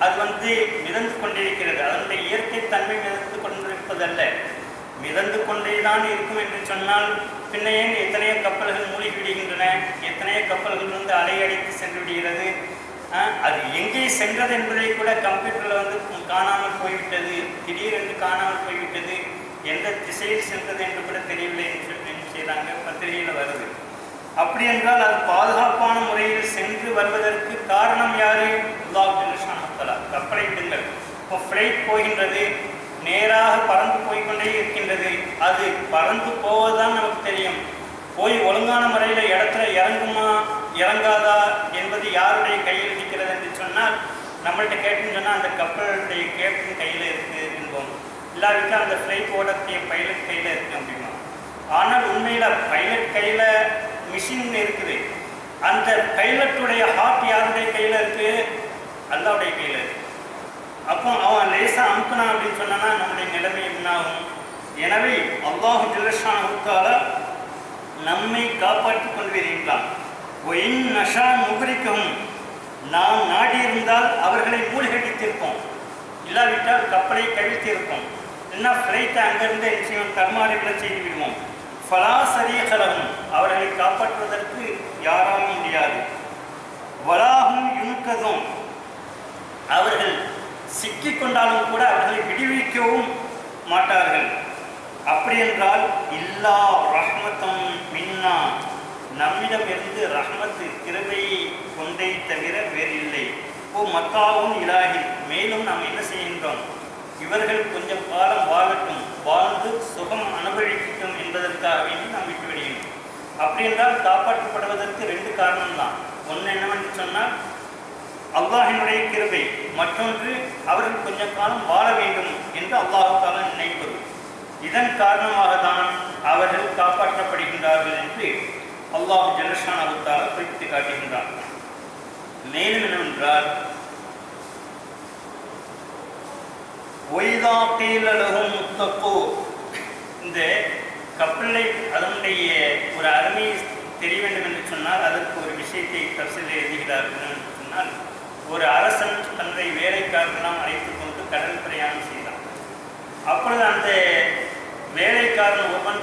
S1: அது வந்து மிதந்து கொண்டிருக்கிறது. அதனுடைய இயற்கை தன்மை மிதந்து கொண்டிருப்பதல்ல, மிதந்து கொண்டே தான் இருக்கும் என்று சொன்னால் பின்னையே எத்தனையோ கப்பல்கள் மூழ்கி விடுகின்றன, எத்தனையோ கப்பல்கள் வந்து அலையடித்து சென்று விடுகிறது. அது எங்கே சென்றது என்பதை கூட கம்ப்யூட்டரில் வந்து காணாமல் போய்விட்டது, திடீரென்று காணாமல் போய்விட்டது, எந்த திசையில் சென்றது என்று கூட தெரியவில்லை என்று சொல்லி என்ன செய்கிறாங்க, பத்திரிகையில் வருது. அப்படி என்றால் அது பாதுகாப்பான முறையில் சென்று வருவதற்கு காரணம் யாரு? அல்லாஹ் ஜல்ல ஷானஹு தஆலா. கப்பலை விடுங்கள், இப்போ ஃப்ளைட் போகின்றது, நேராக பறந்து போய்கொண்டே இருக்கின்றது. அது பறந்து போவதுதான் நமக்கு தெரியும். போய் ஒழுங்கான முறையில் இடத்துல இறங்குமா இறங்காதா என்பது யாருடைய கையில் இருக்கிறது என்று சொன்னால், நம்மள்கிட்ட கேட்டுன்னு சொன்னால் அந்த கப்பலுடைய கேப்டன் கையில் இருக்குது என்போம். இல்லாவிட்டால் அந்த ஃப்ளைட் ஓடக்கூடிய பைலட் கையில் இருக்குது அப்படின்னா. ஆனால் உண்மையில் பைலட் கையில் மிஷின் இருக்குது. அந்த பைலட்டுடைய ஹார்ட் யாருடைய கையில் இருக்குது? அல்லாஹ்வுடைய கையில் இருக்குது. அப்போ அவன் லேசாக அமுக்கணும் அப்படின்னு சொன்னான்னா நம்முடைய நிலைமை என்னாகும்? எனவே அல்லாஹ் ஜல்ல ஷானஹு தஆலா நம்மை காப்பாற்றி கொண்டு வருகின்றான். ஒயின் நஷா நுகரிக்கவும், நாம் நாடி இருந்தால் அவர்களை மூழ்கடித்திருப்போம், இல்லாவிட்டால் கப்பலை கவிழ்த்திருப்போம். என்ன ஃப்ளைட்டை அங்கிருந்து நிச்சயம் கர்மாரிகளை செய்து விடுவோம். ஃபலா சரீகலகும், அவர்களை காப்பாற்றுவதற்கு யாராலும் முடியாது. வலாகும் யுன்கதும், அவர்கள் சிக்கிக்கொண்டாலும் கூட அவர்களை விடுவிக்கவும் மாட்டார்கள். அப்படி என்றால் இல்லா ரஹ்மத்தம் மின்னா, நம்மிடம் இருந்து ரஹ்மத்து கிருபையை கொண்டை தவிர வேறில்லை. மத்தாவும் இலாஹி, மேலும் நாம் என்ன செய்கின்றோம்? இவர்கள் கொஞ்சம் காலம் வாழட்டும், வாழ்ந்து சுகம் அனுபவிக்கட்டும் என்பதற்காக வேண்டி நாம் விட்டு விடுகின்றோம். அப்படி என்றால் காப்பாற்றப்படுவதற்கு ரெண்டு காரணம்தான். ஒன்று என்னவென்று சொன்னால் அல்லாஹினுடைய கிருபை, மற்றொன்று அவர்கள் கொஞ்சம் காலம் வாழ வேண்டும் என்று அல்லாஹ் தஆலா நினைப்பது. இதன் காரணமாக தான் அவர்கள் காப்பாற்றப்படுகின்றார்கள் என்று அல்லாஹ் ஜல்ல ஷானஹு தஆலா குறிப்பிட்டு காட்டுகின்றார். மேலும் என்னவென்றால், ஒய்தா கீல லஹும் முத்தகூ, இந்த கப்பலை அதனுடைய ஒரு அருமையை தெரிய வேண்டும் என்று சொன்னால் அதற்கு ஒரு விஷயத்தை தஃசீரில் எழுதுகிறார்கள் என்று சொன்னால், ஒரு அரசன் தன்னுடைய வேலைக்காரர்களெல்லாம் அழைத்துக் கொண்டு கடல் பிரயாணம் செய்தான். அப்பொழுது அந்த வேலைக்காரன் ஒருவன்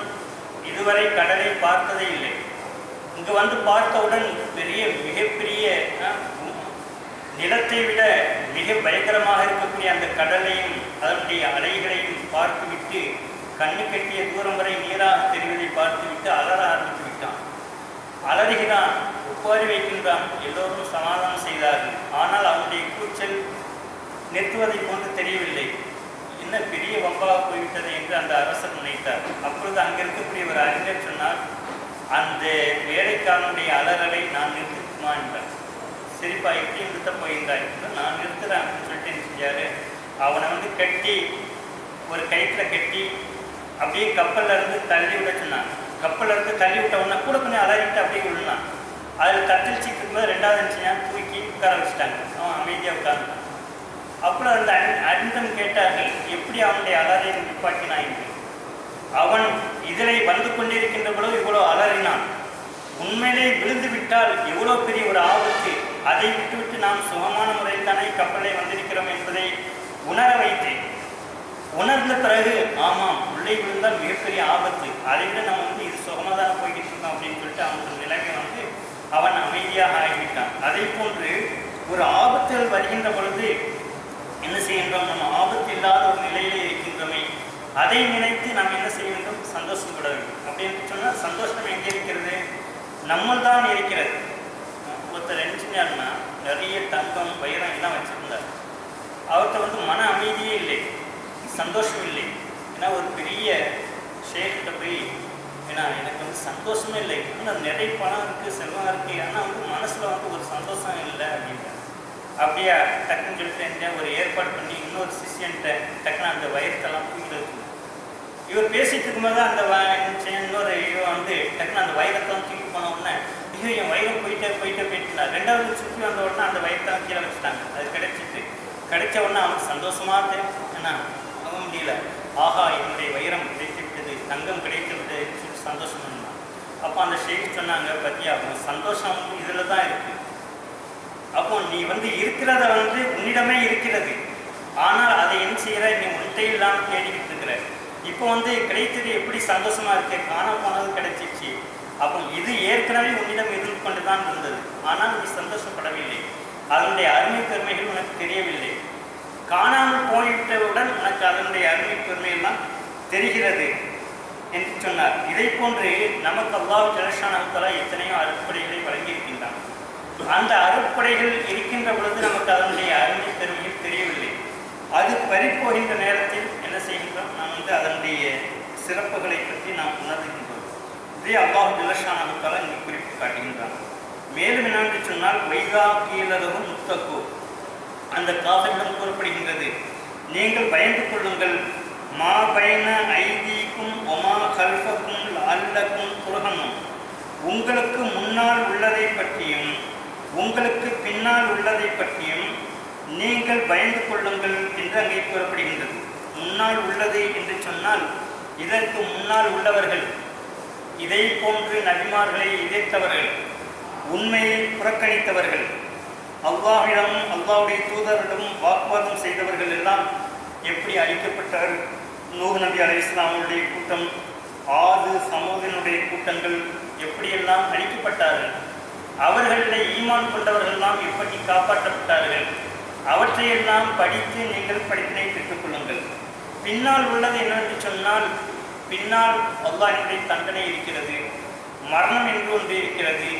S1: இதுவரை கடலை பார்த்ததே இல்லை. இங்கு வந்து பார்த்தவுடன் மிகப்பெரிய நிலத்தை விட மிக பயங்கரமாக இருக்கக்கூடிய அந்த கடலையும் அதனுடைய அலைகளையும் பார்த்துவிட்டு கண்ணு கட்டிய தூரம் வரை நீராக தெரிவதை பார்த்துவிட்டு அலற ஆரம்பித்து விட்டான். அலறுகிறான், ஒப்பாரி வைக்கின்றான். எல்லோரும் சமாதானம் செய்தார்கள். ஆனால் அவனுடைய கூச்சல் நிறுத்துவதை போன்று தெரியவில்லை. என்ன பெரிய வம்பாக போய்விட்டது என்று அந்த அரசர் நினைத்தார். அப்பொழுது அங்கே இருக்கக்கூடிய ஒரு அறிஞர் சொன்னார், அந்த வேலைக்காரனுடைய அலறலை நான் நிறுத்துமா என்றார். சரிப்பா, எப்படி நிறுத்த போகின்றாய்? நான் நிறுத்துறேன் அப்படின்னு சொல்லிட்டு என்ன செஞ்சாரு, அவனை கட்டி ஒரு கயிற்றுல கட்டி அப்படியே கப்பல்ல இருந்து தள்ளி விட சொன்னான். கப்பல்ல இருந்து தள்ளி விட்ட உடனே கூட கொஞ்சம் அலறிட்டு அப்படியே விழுனான். அதில் கட்டில் சிக்கும்போது ரெண்டாவது நினச்சினா தூக்கி உட்கார வச்சுட்டாங்க. அவன் அமைதியாக உட்கார்ந்தான். அப்புறம் அந்த அறிஞன் கேட்டார்கள், எப்படி அவனுடைய அலறையை நிப்பாட்டினான் என்று. அவன் இதில் வந்து கொண்டிருக்கின்ற பொழுது இவ்வளோ அலறினான். உண்மையிலே விழுந்து விட்டால் எவ்வளோ பெரிய ஒரு ஆபத்து. அதை விட்டுவிட்டு நாம் சுகமான முறையில் தானே கப்பலை வந்திருக்கிறோம் என்பதை உணர வைத்தேன். உணர்ந்த பிறகு ஆமாம், உள்ளே விழுந்தால் மிகப்பெரிய ஆபத்து, அதை விட நம்ம இது சுகமாக தானே போய்கிட்டு இருக்கோம் அப்படின்னு சொல்லிட்டு அவனுக்கு நிலைமை அவன் அமைதியாக ஆகிவிட்டான். அதே போன்று ஒரு ஆபத்துகள் வருகின்ற பொழுது என்ன செய்கின்றோம், நம்ம ஆபத்து இல்லாத ஒரு நிலையிலே இருக்கின்றோமே, அதை நினைத்து நாம் என்ன செய்ய வேண்டும், சந்தோஷப்பட வேண்டும். அப்படின்னு சொன்னால் சந்தோஷம் எங்கே இருக்கிறது, நம்மள் தான் இருக்கிறது. ஒருத்தர் என்ன செஞ்சாருன்னா நிறைய தங்கம் வைரம் எல்லாம் வச்சிருந்தார். அவர்கிட்ட மன அமைதியே இல்லை, சந்தோஷம் இல்லை. ஏன்னா ஒரு பெரிய ஷேக்கிட்ட போய், ஏன்னா எனக்கு சந்தோஷமே இல்லை, ஆனால் நிறைய பணம் இருக்குது, செல்வம் இருக்குது, ஆனால் மனசில் ஒரு சந்தோஷம் இல்லை அப்படின்ற. அப்படியே டக்குன்னு சொல்லிட்டு ஒரு ஏற்பாடு பண்ணி இன்னொரு சிஷியன்ட்ட டக்குன்னு அந்த வயிறத்தெல்லாம் தூக்கிட்டு இருக்கு. இவர் பேசிட்டு இருக்கும்போது தான் அந்த இன்னொரு இவன் டக்குன்னு அந்த வயிறத்தெல்லாம் தூக்கி போன உடனே, ஐயோ என் வயிறம் போயிட்டா. ரெண்டாவது சுற்றி வந்த உடனே அந்த வயிறத்தெல்லாம் கீழே வச்சுட்டாங்க. அது கிடைச்ச உடனே அவனுக்கு சந்தோஷமாக தெரியும். ஏன்னா அவன் முடியல, ஆஹா என்னுடைய வைரம் கிடைத்து விட்டது, தங்கம் கிடைத்து விட்டது, சந்தோஷம் பண்ணான். அப்போ அந்த ஷேக் சொன்னாங்க, பத்தியா சந்தோஷம் இதில் தான் இருக்குது. அப்போ நீ இருக்கிறத உன்னிடமே இருக்கிறது, ஆனால் அதை என்ன செய்கிற, நீ உன்கிட்ட இல்லாமல் தேடிக்கிட்டு இருக்கிற. இப்போ கிடைத்தது எப்படி சந்தோஷமாக இருக்கு, காண போனது கிடைச்சிச்சு. அப்போ இது ஏற்கனவே உன்னிடம் இருந்து கொண்டு தான் இருந்தது, ஆனால் நீ சந்தோஷப்படவில்லை, அதனுடைய அருமை பெருமைகள் உனக்கு தெரியவில்லை. காணாமல் போய்விட்டவுடன் உனக்கு அதனுடைய அருமை பெருமையெல்லாம் தெரிகிறது என்று சொன்னார். இதை போன்று நமக்கு அல்லாஹ் ஜல்லஷானஹு தஆலா எத்தனையோ அருட்படைகளை வழங்கியிருக்கின்றான். அந்த அருட்படைகள் இருக்கின்ற பொழுது நமக்கு அதனுடைய அருமை பெருமைகள் தெரியவில்லை. அது பறிப்போகின்ற நேரத்தில் என்ன செய்கின்றோம், நாம் அதனுடைய சிறப்புகளை பற்றி நாம் உணர்கின்றோம். இதே அல்லாஹ் ஜல்லஷானஹு தஆலா இங்கு குறிப்பிட்டு காட்டுகின்றான். மேலும் என்னவென்று சொன்னால், வைகா கீழரும் முத்தக்கோ, அந்த காஃபிரிடம் கூறப்படுகின்றது, நீங்கள் பயந்து கொள்ளுங்கள், மா பைன ஐதீக்கும் ஒமா கல்ஃபக்கும் அல்லக்கும் துர்ஹமும், உங்களுக்கு முன்னால் உள்ளதை பற்றியும் உங்களுக்கு பின்னால் உள்ளதை பற்றியும் நீங்கள் பயந்து கொள்ளுங்கள் என்று அங்கே கூறப்படுகின்றது. முன்னால் உள்ளது என்று சொன்னால் இதற்கு முன்னால் உள்ளவர்கள், இதை போன்று நபிமார்களை எதிர்த்தவர்கள், உண்மையை புறக்கணித்தவர்கள், அல்லாஹ்விடம் அல்லாஹ்வுடைய தூதரிடம் வாக்குவாதம் செய்தவர்கள் எல்லாம் எப்படி அழிக்கப்பட்டார். நூஹ் நபி அலைஹிஸ்ஸலாமுடைய கூட்டம், ஆது சமூகனுடைய கூட்டங்கள் எப்படியெல்லாம் அழிக்கப்பட்டார்கள். அவர்களில் ஈமான் கொண்டவர்களெல்லாம் எப்படி காப்பாற்றப்பட்டார்கள். அவற்றையெல்லாம் படித்து நீங்கள் படிப்பினை பெற்றுக் கொள்ளுங்கள். பின்னால் உள்ளது என்னவென்று சொன்னால், பின்னால் அல்லாஹ்வுடைய தண்டனை இருக்கிறது, மரணம் என்று ஒன்று இருக்கிறது,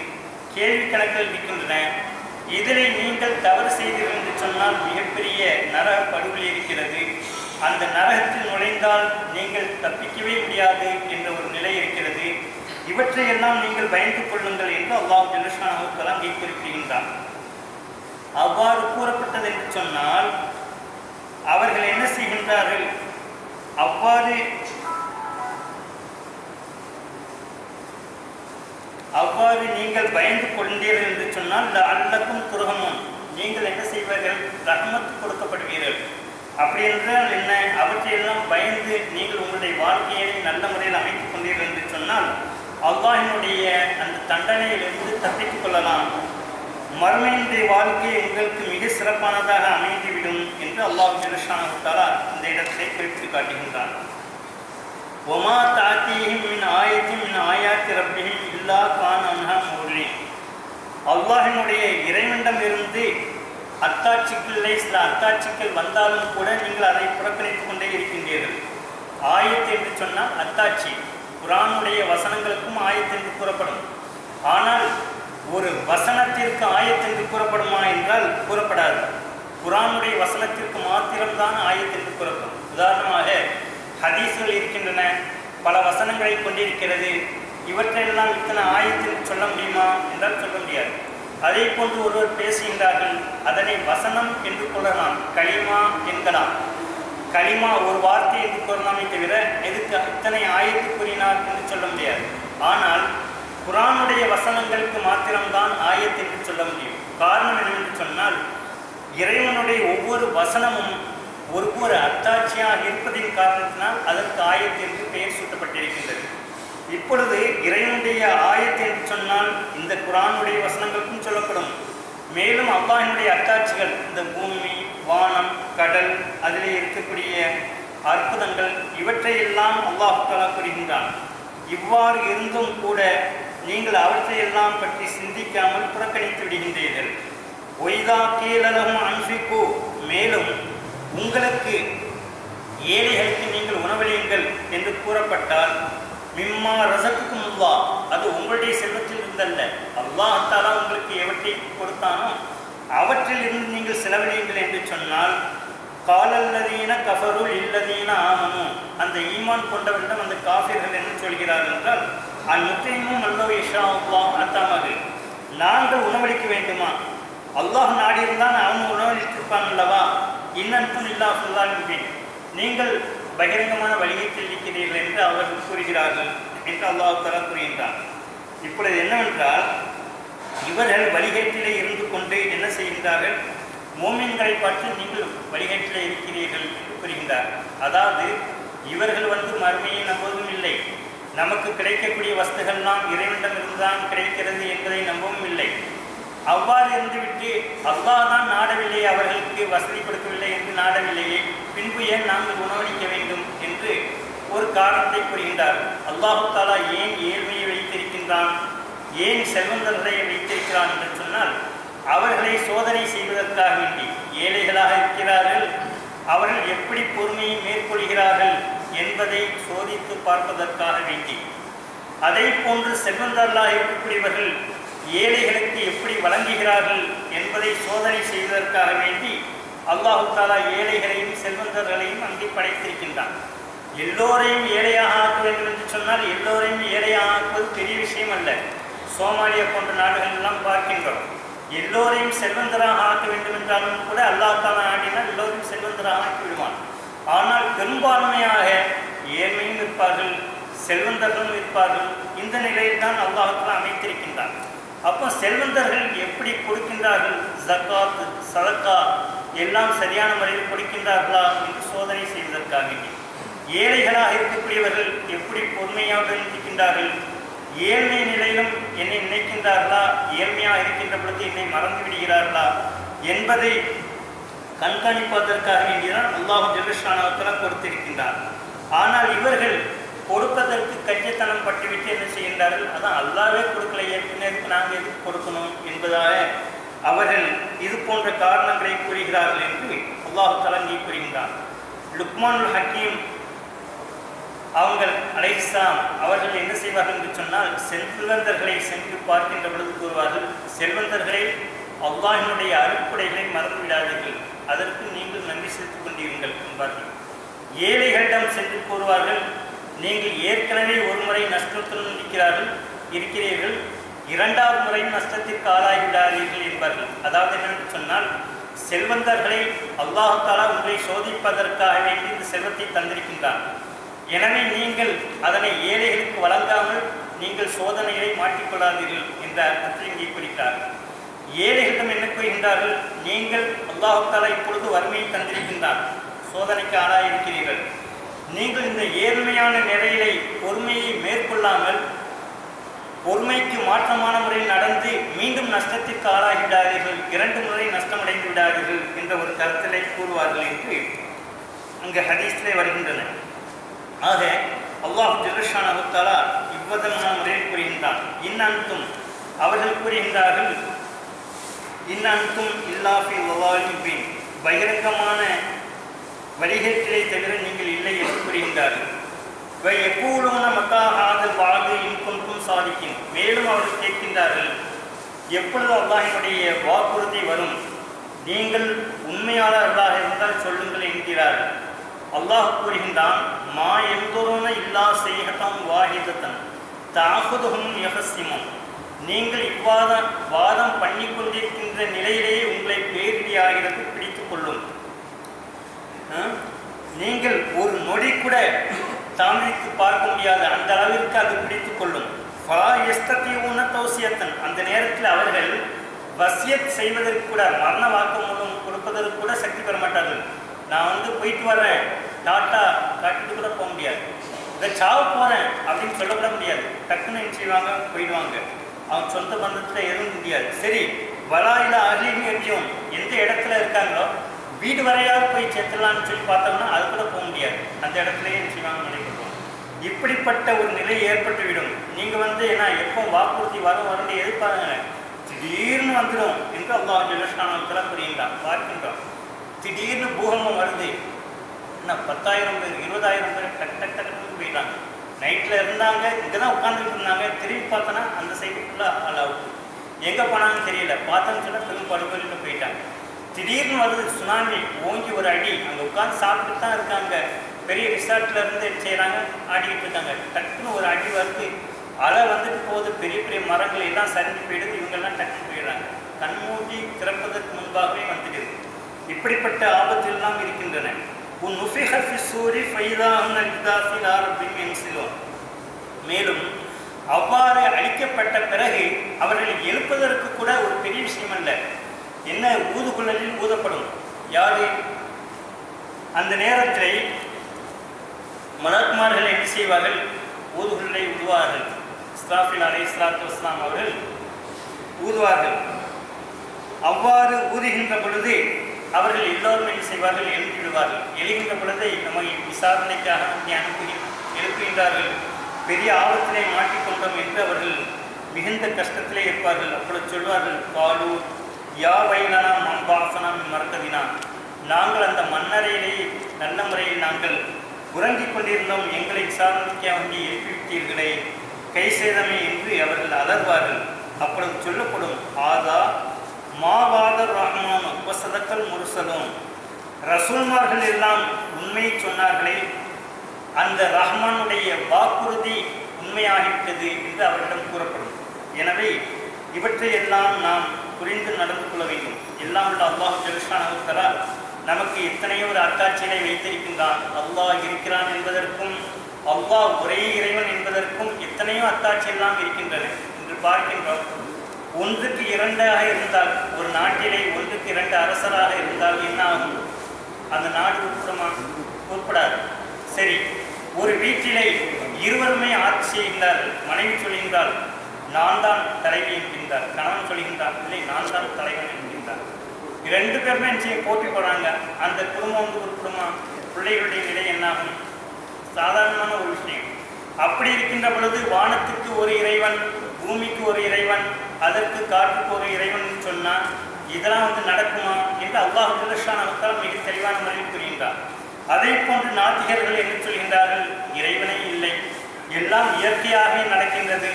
S1: கேள்வி கணக்கில் இருக்கின்றன. இதில் நீங்கள் தவறு செய்தீர்கள் என்று சொன்னால் மிகப்பெரிய நரக படுகொலை இருக்கிறது. அந்த நரகத்தில் நுழைந்தால் நீங்கள் தப்பிக்கவே முடியாது என்ற ஒரு நிலை இருக்கிறது. இவற்றையெல்லாம் நீங்கள் பயந்து கொள்ளுங்கள் என்று அல்லாஹ் ஜல்லஷானஹு தஆலா இங்கே குறிப்பிடுகின்றார். அவ்வாறு கூறப்பட்டது என்று சொன்னால் அவர்கள் என்ன செய்கின்றார்கள், அவ்வாறு நீங்கள் பயந்து கொண்டீர்கள் என்று சொன்னால் அல்லக்கும் துர்ஹமும், நீங்கள் என்ன செய்வீர்கள், ரஹ்மத் கொடுக்கப்படுவீர்கள். அப்படி என்றால் என்ன, அவற்றையெல்லாம் பயந்து நீங்கள் உங்களுடைய வாழ்க்கையை நல்ல முறையில் அமைத்துக் கொண்டீர்கள் என்று சொன்னால் அல்லாஹ்வினுடைய அந்த தண்டனையிலிருந்து தப்பித்துக் கொள்ளலாம். மறுமையினுடைய வாழ்க்கை உங்களுக்கு மிக சிறப்பானதாக அமைந்துவிடும் என்று அல்லாஹ் ஜல்லஷானஹு தஆலா இந்த இடத்தை குறிப்பிட்டு காட்டுகின்றான். ஒமா தாத்தீஹிம் மின் ஆயத்தின் மின் ஆயாத்தி ரப்பிஹிம் இல்லா கான் அன்ஹா முர்லின், அல்லாஹ்வினுடைய இறைவனிடம் இருந்து அத்தாட்சிகளிலே சில அத்தாட்சிகள் வந்தாலும் கூட நீங்கள் அதை புறக்கணித்துக் கொண்டே இருக்கின்றீர்கள். ஆயத்து என்று சொன்னால் அத்தாட்சி, குர்ஆனுடைய வசனங்களுக்கும் ஆயத்து என்று கூறப்படும். ஆனால் ஒரு வசனத்திற்கு ஆயத்து என்று கூறப்படுமா என்றால் கூறப்படாது. குர்ஆனுடைய வசனத்திற்கு மாத்திரம்தான் ஆயத்து என்று கூறப்படும். உதாரணமாக ஹதீஸ்கள் இருக்கின்றன, பல வசனங்களை கொண்டிருக்கிறது, இவற்றையெல்லாம் இத்தனை ஆயத்து என்று சொல்ல முடியுமா என்றால் சொல்ல முடியாது. அதே போன்று ஒருவர் பேசுகின்றார்கள், அதனை வசனம் என்று கூறலாம், கலிமா என்கலாம். கலிமா ஒரு வார்த்தை என்று கூறலாமே தவிர எதுக்கு இத்தனை ஆயத்து கூறினார் என்று சொல்ல முடியாது. ஆனால் குர்ஆனுடைய வசனங்களுக்கு மாத்திரம்தான் ஆயத்து என்று சொல்ல முடியும். காரணம் என்னவென்று சொன்னால், இறைவனுடைய ஒவ்வொரு வசனமும் ஒவ்வொரு அத்தாட்சியாக இருப்பதின் காரணத்தினால் அதற்கு ஆயத்து என்று பெயர் சூட்டப்பட்டிருக்கின்றது. இப்பொழுது இறைவனுடைய ஆயத்து என்று சொன்னால் இந்த குர்ஆனுடைய வசனங்களுக்கும் சொல்லப்படும். மேலும் அல்லாஹ்வினுடைய அத்தாட்சிகள், இந்த பூமி, வானம், கடல், அதிலே இருக்கக்கூடிய அற்புதங்கள், இவற்றையெல்லாம் அல்லாஹ் தஆலா கூறுகின்றான். இவ்வாறு இருந்தும் கூட நீங்கள் அவற்றையெல்லாம் பற்றி சிந்திக்காமல் புறக்கணித்து விடுகின்றீர்கள். ஒய்தா கீலலஹும் அன்ஃபிகு, மேலும் உங்களுக்கு ஏழைகளுக்கு நீங்கள் உணவளியுங்கள் என்று கூறப்பட்டால், மிம்மா ரஸகக்கும் அல்லாஹ், அது உங்களுடைய செல்வத்தில் இருந்தல்ல, அல்லாஹ் தஆலா உங்களுக்கு எவற்றை கொடுத்தானோ அவற்றில் இருந்து நீங்கள் செலவழியுங்கள் என்று சொன்னால், காலல்லதீன கஃபரு இல்லதீன ஆமனு, அந்த ஈமான் கொண்டவரிடம் அந்த காஃபிர்கள் என்ன சொல்கிறார்கள் என்றால், அந்நுத்தைமும் அல்லவோ இஷா அல்லாஹ் அத்தாமது, நாங்கள் உணவளிக்க வேண்டுமா, அல்லாஹ் நாடியிருந்தான் அவன் உணவளித்திருப்பான் அல்லவா, இன்னும் இல்லா சொல்லான், நீங்கள் பகிரங்கமான வழிகேட்டில் இருக்கிறீர்கள் என்று அவர்கள் கூறுகிறார்கள் என்று அல்லாஹ் தஆலா கூறுகின்றான். இப்பொழுது என்னவென்றால், இவர்கள் வழிகேட்டிலே இருந்து கொண்டு என்ன செய்கின்றார்கள், மோமின்களை பார்த்து நீங்கள் வழிகேட்டிலே இருக்கிறீர்கள் என்று கூறுகின்றார்கள். அதாவது இவர்கள் மறுமையை நம்புவதும் இல்லை, நமக்கு கிடைக்கக்கூடிய வஸ்துகள்லாம் இறைவனிடமிருந்துதான் கிடைக்கிறது என்பதை நம்பவும் இல்லை. அவ்வாறு இருந்துவிட்டு அல்லாஹ் தான் நாடவில்லை, அவர்களுக்கு வசதிப்படுத்தவில்லை என்று நாடவில்லையே, பின்பு ஏன் நாங்கள் உணவளிக்க வேண்டும் என்று ஒரு காரணத்தை கூறுகின்றார். அல்லாஹு தஆலா ஏன் ஏழ்மையை வைத்திருக்கின்றான், ஏன் செல்வந்தர்களை வைத்திருக்கிறான் என்று சொன்னால், அவர்களை சோதனை செய்வதற்காக வேண்டி. ஏழைகளாக இருக்கிறார்கள், அவர்கள் எப்படி பொறுமையை மேற்கொள்கிறார்கள் என்பதை சோதித்து பார்ப்பதற்காக வேண்டி. அதை போன்று செல்வந்தர்களாக இருக்கக்கூடியவர்கள் ஏழைகளுக்கு எப்படி வழங்குகிறார்கள் என்பதை சோதனை செய்வதற்காக வேண்டி அல்லாஹு தஆலா ஏழைகளையும் செல்வந்தர்களையும் அங்கே படைத்திருக்கின்றான். எல்லோரையும் ஏழையாக ஆக்க வேண்டும் என்று சொன்னால் எல்லோரையும் ஏழையாக ஆக்குவது பெரிய விஷயம் அல்ல. சோமாலியா போன்ற நாடுகள் எல்லாம் பார்க்கின்றோம். எல்லோரையும் செல்வந்தராக ஆக்க வேண்டும் என்றாலும் கூட அல்லாஹ் தஆலா ஆடினால் எல்லோரையும் செல்வந்தராக ஆக்கி விடுவான். ஆனால் பெரும்பான்மையாக ஏழ்மையும் இருப்பார்கள், செல்வந்தர்களும் இருப்பார்கள். இந்த நிலையில் தான் அல்லாஹ் தஆலா அமைத்திருக்கின்றான். அப்போ செல்வந்தர்கள் எப்படி கொடுக்கின்றார்கள், ஜக்காத், சதக்கா எல்லாம் சரியான முறையில் கொடுக்கின்றார்களா என்று சோதனை செய்வதற்காக. ஏழைகளாக இருக்கக்கூடியவர்கள் எப்படி பொறுமையாக இருக்கின்றார்கள், ஏழ்மை நிலையிலும் என்னை நினைக்கின்றார்களா, ஏழ்மையாக இருக்கின்ற பொழுது என்னை மறந்து விடுகிறார்களா என்பதை கண்காணிப்பதற்காக வேண்டியதான் அல்லாஹ் ஜல்ல ஷானஹு கொடுத்திருக்கின்றார். ஆனால் இவர்கள் கொடுப்பதற்கு கஞ்சத்தனம் பட்டுவிட்டு என்ன செய்கின்றார்கள், அதான் அல்லாவே கொடுக்கல, ஏற்கனவே நாங்கள் எதுக்கு கொடுக்கணும் என்பதாக அவர்கள் இது போன்ற காரணங்களை கூறுகிறார்கள் என்று அல்லாஹ் தஆலா கூறுகின்றார். லுக்மானுல் ஹக்கீம் அவங்கள் அலைஹிஸ்ஸலாம் அவர்கள் என்ன செய்வார்கள் என்று சொன்னால், செல்வந்தர்களை சென்று பார்க்கின்ற பொழுது கூறுவார்கள், செல்வந்தர்களை அல்லாஹ்வினுடைய அருட்கொடைகளை மறந்துவிடாதீர்கள், அதற்கு நீங்கள் நன்றி செலுத்திக் கொண்டிருங்கள் என்பார்கள். ஏழைகளிடம் சென்று கூறுவார்கள், நீங்கள் ஏற்கனவே ஒரு முறை நஷ்டத்துடன் இருக்கிறீர்கள், இரண்டாவது முறையும் நஷ்டத்திற்கு ஆளாகிவிடாதீர்கள் என்பார்கள். அதாவது என்னென்று சொன்னால், செல்வந்தர்களை அல்லாஹ் தஆலா உங்களை சோதிப்பதற்காக வேண்டி இந்த செல்வத்தை தந்திருக்கின்றார். எனவே நீங்கள் அதனை ஏழைகளுக்கு வழங்காமல் நீங்கள் சோதனைகளை மாற்றிக்கொள்ளாதீர்கள் என்ற அர்த்தத்தை இங்கே குறிக்கிறார்கள். ஏழைகளிடம் என்ன கூறுகின்றார்கள், நீங்கள் அல்லாஹ் தஆலா இப்பொழுது வறுமையை தந்திருக்கின்றார், சோதனைக்கு ஆளாயிருக்கிறீர்கள், நீங்கள் இந்த ஏழ்மையான நிலையிலை பொறுமையை மேற்கொள்ளாமல் பொறுமைக்கு மாற்றமான முறையில் நடந்து மீண்டும் நஷ்டத்திற்கு ஆளாகிவிடாதீர்கள், 2 முறை நஷ்டமடைந்து விடாதீர்கள் என்ற ஒரு கருத்திலை கூறுவார்கள் என்று அங்கு ஹதீஸிலே வருகின்றன. ஆக அல்லாஹ் ஜல்ல ஷானஹு தஆலா இவ்வதமான முறையில் கூறுகின்றான். இன்னும் அவர்கள் கூறுகின்றார்கள், இன் அன்தும் இல்லா ஃபி வலாலின் முபீன், பகிரங்கமான வழிகேட்டிலே தவிர நீங்கள் இல்லை என்று கூறுகின்றார்கள். எப்பூலூன மத்தா ஹாதல் வாது இன் குன்தும் சாதிக்கின், மேலும் அவர்கள் கேட்கின்றார்கள், எப்பொழுது அல்லாஹ்வினுடைய வாக்குறுதி வரும், நீங்கள் உண்மையாளர்களாக இருந்தால் சொல்லுங்கள் என்கிறார்கள். அல்லாஹ் கூறுகின்றான், மா எந்தொருன இல்லா செய்கத்தம் வாஹிதத்தன் தாகுதுகும் யஹசிமும், நீங்கள் வாதம் பண்ணி கொண்டிருக்கின்ற நிலையிலேயே உங்களை பேரிடியாகிறது பிடித்து கொள்ளும். நீங்கள் ஒரு நொடி கூட தாமதித்து பார்க்க முடியாது, அந்த அளவிற்கு அது பிடித்து கொள்ளும். தௌசியத்தன், அந்த நேரத்தில் அவர்கள் வசியத் செய்வதற்கு கூட, மரண வாக்குமூலம் கொடுப்பதற்கு கூட சக்தி பெற மாட்டார்கள். நான் போயிட்டு வரேன், டாட்டா காட்டிட்டு கூட போக முடியாது. இதை சாவு போகிறேன் அப்படின்னு சொல்லக்கூட முடியாது. டக்குன்னு என்ன செய்வாங்க, போயிடுவாங்க. அவங்க சொந்த பந்தத்தில் எதுவும் முடியாது. சரி, வலாயில அகலின்னு எரியும், எந்த இடத்துல இருக்காங்களோ வீடு வரையாவது போய் சேர்த்துலான்னு சொல்லி பார்த்தோம்னா அது கூட போக முடியாது. அந்த இடத்துலயே என்ன செய்வாங்க, நடைபெறும். இப்படிப்பட்ட ஒரு நிலை ஏற்பட்டுவிடும். நீங்கள் ஏன்னா எப்போ வாக்குறுதி வரும்னு எதிர்பாருங்க, திடீர்னு வந்துடும் என்று அல்லாஹ் ஜல்லஷானுவ புரியுங்கிறான். பார்க்கின்றோம், திடீர்னு பூகம்பம் வருது, என்ன 10,000 பேர் 20,000 பேர் டக்கு டக்கு டக்குன்னு போயிட்டாங்க. நைட்டில் இருந்தாங்க, இங்கே தான் உட்காந்துக்கிட்டு இருந்தாங்க. திரும்பி பார்த்தோன்னா அந்த சைடு ஃபுல்லாக ஆள் அவுட்டு. எங்கே போனாங்கன்னு தெரியல. பார்த்தோன்னு சொன்னால் திரும்ப படுகொலின்னு போயிட்டாங்க. திடீர்னு வருது சுனாமி, ஓங்கி ஒரு அடி. அங்கே உட்காந்து சாப்பிட்டு தான் இருக்காங்க. பெரிய ரிசார்ட்டில் இருந்து என்ன செய்கிறாங்க, ஆடிக்கிட்டு இருக்காங்க. டக்குன்னு ஒரு அடி வருது, அலை வந்துட்டு போகுது, பெரிய பெரிய மரங்கள் எல்லாம் சரிஞ்சு போயிடுது. இவங்கெல்லாம் டக்குன்னு போயிடுறாங்க. கண்மூடி திறப்பதற்கு முன்பாகவே வந்துடுது. இப்படிப்பட்ட ஆபத்தெல்லாம் இருக்கின்றன. மேலும் அவ்வாறு அழிக்கப்பட்ட பிறகு அவர்களை எழுப்பதற்கு கூட ஒரு பெரிய விஷயம் அல்ல. என்ன, ஊதுகுழலில் ஊதப்படும். யாரு அந்த நேரத்தில் மலக்குமார்கள் என்ன செய்வார்கள், ஊதுகுழலை ஊதுவார்கள். இஸ்ராஃபில் அலைஹிஸ்ஸலாத்து வஸ்ஸலாம் அவர்கள் ஊதுவார்கள். அவ்வாறு ஊதுகின்ற பொழுது அவர்கள் எல்லோரும் என்ன செய்வார்கள், எழுப்பிவிடுவார்கள். எழுகின்ற பொழுதை நம்மை விசாரணைக்காக எழுப்புகின்றார்கள். பெரிய ஆபத்திலே மாட்டிக்கொண்டோம் என்று அவர்கள் மிகுந்த கஷ்டத்திலே இருப்பார்கள். அப்பொழுது சொல்வார்கள், காலு யா வைலனா மம்பாசனா மறக்கதினா, நாங்கள் அந்த மண்ணறையிலே நல்ல முறையில் நாங்கள் உறங்கிக் கொண்டிருந்தோம், எங்களை விசாரணைக்க வேண்டி எழுப்பிவிட்டீர்களே, கை சேதமே என்று அவர்கள் அலர்வார்கள். அப்பொழுது சொல்லப்படும், ஆதா மாவாதர் ரஹ்மான் உபசதக்கல் முருசலும், ரசூல்மார்கள் எல்லாம் உண்மை சொன்னார்களே, அந்த ரஹ்மானுடைய வாக்குறுதி உண்மையாகிவிட்டது என்று அவரிடம் கூறப்படும். எனவே இவற்றையெல்லாம் நாம் புரிந்து நடந்து கொள்ள வேண்டும். எல்லாம் உள்ள அல்லாஹ் ஜல்லஷானஹு தஆலா நமக்கு எத்தனையோ ஒரு அத்தாட்சிகளை வைத்திருக்கின்றான். அல்லாஹ் இருக்கிறான் என்பதற்கும் அல்லாஹ் ஒரே இறைவன் என்பதற்கும் எத்தனையோ அத்தாட்சி எல்லாம் இருக்கின்றன என்று பார்க்கின்றோம். 1க்கு 2ஆக இருந்தால், ஒரு நாட்டிலே 1க்கு 2 அரசராக இருந்தால் என்ன ஆகும், அந்த நாடு உட்படாது. சரி, ஒரு வீட்டிலே இருவருமே ஆட்சி செய்கின்றார்கள். மனைவி சொல்கின்றால் நான் தான் தலைவி என்கின்றார், கணவன் சொல்கின்றார் இல்லை நான் தான் தலைவன் என்கின்றார். 2 பேருமே போட்டி போடுறாங்க. அந்த குடும்பம் ஒரு குடும்பம், பிள்ளைகளுடைய நிலை என்னாகும், சாதாரணமான ஒரு விஷயம். அப்படி இருக்கின்ற பொழுது வானத்துக்கு ஒரு இறைவன், பூமிக்கு ஒரு இறைவன், அதற்கு காற்றுக்கு ஒரு இறைவன் சொன்னால் இதெல்லாம் நடக்குமா என்று அல்லாஹ் ஜல்லஷானஹு தஆலா மிக தெளிவான முறையில் கூறுகின்றார். அதே போன்று நாத்திகர்கள் என்ன சொல்கின்றார்கள், இறைவனே இல்லை, எல்லாம் இயற்கையாகவே நடக்கின்றது,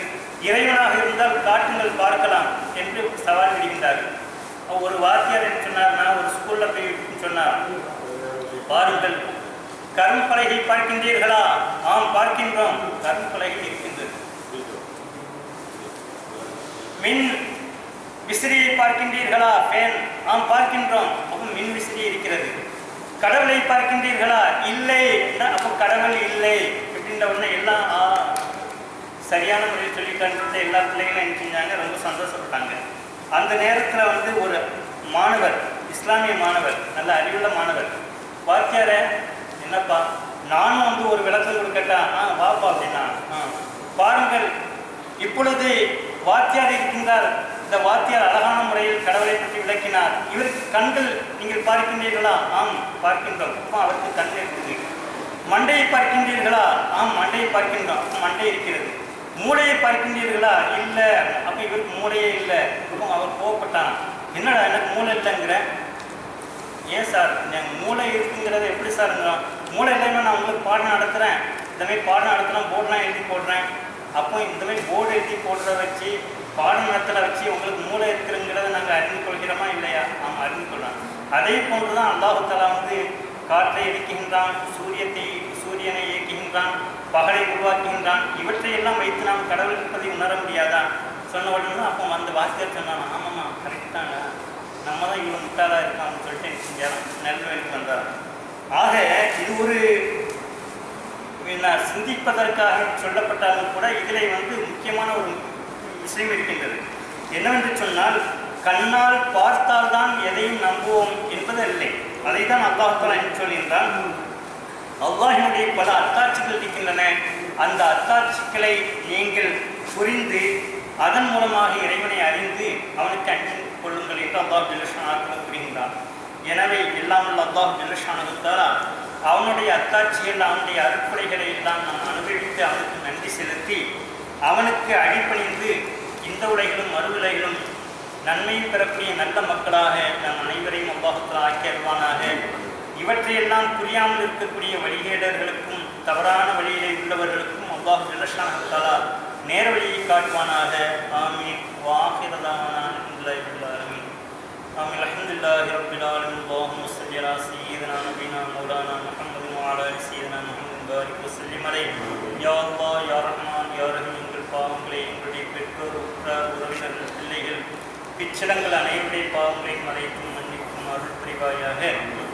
S1: இறைவனாக இருந்தால் காட்டுங்கள் பார்க்கலாம் என்று சவால் விடுகின்றார்கள். ஒரு வாத்தியார் என்ன சொன்னார், நான் ஒரு ஸ்கூலில் போய் சொன்னார், பாருங்கள் கரும்பலகை பார்க்கின்றீர்களா, ஆம் பார்க்கின்றோம், கரும்பலகை இருக்கின்றது. மின் விசிறியை பார்க்கின்றீர்களா, ஃபேன், ஆம் பார்க்கின்றோம், அப்போ மின் விசிறி இருக்கிறது. கடவுளை பார்க்கின்றீர்களா, இல்லை, அப்போ கடவுள் இல்லை அப்படின்ற உடனே எல்லாம் சரியான முறையில் சொல்லிட்டாங்க. எல்லா பிள்ளைகளும் என்ன செஞ்சாங்க, ரொம்ப சந்தோஷப்பட்டாங்க. அந்த நேரத்தில் ஒரு மாணவர், இஸ்லாமிய மாணவர், நல்ல அறிவுள்ள மாணவர், வாத்தியார என்னப்பா நானும் ஒரு விளக்கம் கொடுக்கட்டா, வாப்பா அப்படின்னா, பாருங்கள் இப்பொழுது வாத்தியார் இருக்கின்றார், இந்த வாத்தியார் அழகான முறையில் கடவுளை பற்றி விளக்கினார், இவருக்கு கண்கள் நீங்கள் பார்க்கின்றீர்களா, ஆம் பார்க்கின்றோம், அப்போ அவருக்கு கண் இருக்குது. மண்டையை பார்க்கின்றீர்களா, ஆம் மண்டையை பார்க்கின்றோம், மண்டை இருக்கிறது. மூளையை பார்க்கின்றீர்களா, இல்லை, அப்போ இவருக்கு மூளையே இல்லை, அப்போ அவர் கோவப்பட்டான், என்னடா எனக்கு மூளை இல்லைங்கிற, ஏன் சார் எங்கள் மூளை இருக்குங்கிறத எப்படி சார்ங்கிறோம்? மூளை இல்லைன்னா நான் உங்களுக்கு பாடம் நடத்துகிறேன், இந்தமாதிரி பாடம் நடத்துகிறேன், போர்டெலாம் எழுதி போடுறேன். அப்போ இந்தமாதிரி போர்டு எழுதி போடுறத வச்சு பாடம் நடத்தலை வச்சு உங்களுக்கு மூளை இருக்குங்கிறத நாங்கள் அறிந்து கொள்கிறோமா இல்லையா? நாம் அறிந்து கொள்ளலாம். அதே போன்று தான் அல்லாஹ் தஆலா காற்றை இயக்குகின்றான், சூரியனை இயக்குகின்றான், பகலை உருவாக்குகின்றான். இவற்றையெல்லாம் வைத்து நாம் கடவுள் இருப்பதை உணர முடியாதா? சொன்ன உடனே அப்போ அந்த வாக்கியர் சொன்னான், ஆமாம்மா கரெக்டாங்க, நம்ம தான் இவ்வளோ முட்டாளாக இருக்கான்னு சொல்லிட்டு நெல்வேலிக்கு வந்தார். ஆக இது ஒரு சிந்திப்பதற்காக சொல்லப்பட்டாலும் கூட இதில் முக்கியமான ஒரு விஷயம் இருக்கின்றது. என்னவென்று சொன்னால், கண்ணால் பார்த்தால்தான் எதையும் நம்புவோம் என்பது இல்லை. அதை தான் அல்லாஹ் தஆலா சொல்கின்றான். அல்லாஹ்வினுடைய பல அத்தாட்சிகள் இருக்கின்றன. அந்த அத்தாட்சிகளை நீங்கள் புரிந்து அதன் மூலமாக இறைவனை அறிந்து அவனுக்கு அஞ்சு கொள்ளுங்கள் என்று அல்லாஹ் ஜல்ல ஷானஹு கூறுகின்றான். எனவே எல்லாம் அல்லாஹ் ஜல்ல ஷானஹு தஆலா அவனுடைய அத்தாட்சிகள், அவனுடைய அருட்கொடைகளை எல்லாம் நாம் அனுபவித்து அவனுக்கு நன்றி செலுத்தி அவனுக்கு அடிப்பணிந்து இந்த உலகிலும் மறு உலகிலும் நன்மையை பெறக்கூடிய நல்ல மக்களாக நம் அனைவரையும் அல்லாஹ் தஆலா ஆக்கி அருள்வானாக. இவற்றையெல்லாம் புரியாமல் இருக்கக்கூடிய வழிகேடர்களுக்கும் தவறான வழியிலே உள்ளவர்களுக்கும் அல்லாஹ் ஜல்ல ஷானஹு தஆலா நேர வழியை காட்டுவானாக. ஆமீன். வாஹிரு தஅவானா அல்ஹம்துலில்லாஹி ரப்பில் ஆலமீன். ஆமீன். அல்ஹம்துலில்லாஹி ரப்பில் ஆலமீன். அல்லாஹும்ம ஸல்லி அலா சய்யிதினா நபினா மௌலானா முஹம்மதின் வ அலா ஆலி சய்யிதினா முஹம்மதின் பாரிக் வ ஸல்லிம் அலைஹி. யா அல்லாஹ் யா ரஹ்மான் யா ரஹீம், எங்கள் பாவங்களை, எங்களுடைய பெற்றோர், உற்றார், உறவினர்கள், பிள்ளைகள், பிச்சடங்கள் அனைவருடைய பாவங்களையும் மறைக்கும் மன்னிக்கும் அருள் புரிவாயாக.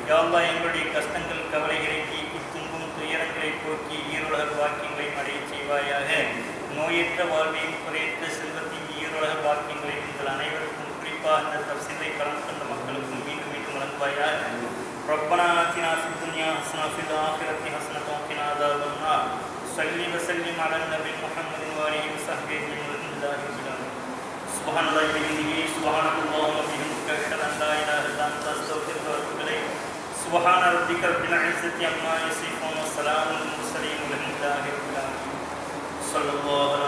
S1: யா அல்லாஹ் எங்களுடைய கஷ்டங்கள், கவலைகளை நீக்கி துன்பும் துயரங்களை போக்கி ஈருலக வாக்கியங்களை அடைய செய்வாயாக. நோயற்ற வாழ்வையும் குறையற்ற செல்வத்தையும் ஈருலக வாக்கியங்களை நீங்கள் அனைவருக்கும், குறிப்பாக இந்த தப்சீலை கலந்து கொண்ட மக்களுக்கும் மீண்டும் மீண்டும் வழங்குவாயாக. ரப்பனா ஆத்தினா ஃபித் துன்யா ஹஸனா ஃபில் ஆখিরাতি ஹஸனத வ கினா அஸாபன் நார். ஸல்லி வ ஸல்லிம் அலா நபி முஹம்மதின் வ ஆலிஹி வ ஸஹ்பிஹி வஸல்லம். சுப்ஹானல்லாஹி வ பிஹம்திஹி, சுப்ஹானல்லாஹி வ பிஹம்திஹி, அஷ்ஹது அன் லா இலாஹா இல்லா அன்த, அஸ்தக்ஃபிருக வ அத்தூபு இலைக். சுப்ஹான ரப்பிக ரப்பில் இஸ்ஸத்தி அம்மா யசிஃபூன் வ ஸலாமுன் அலல் முர்ஸலீன் வல்ஹம்துலில்லாஹி ரப்பில் ஆலமீன். ஸல்லல்லாஹு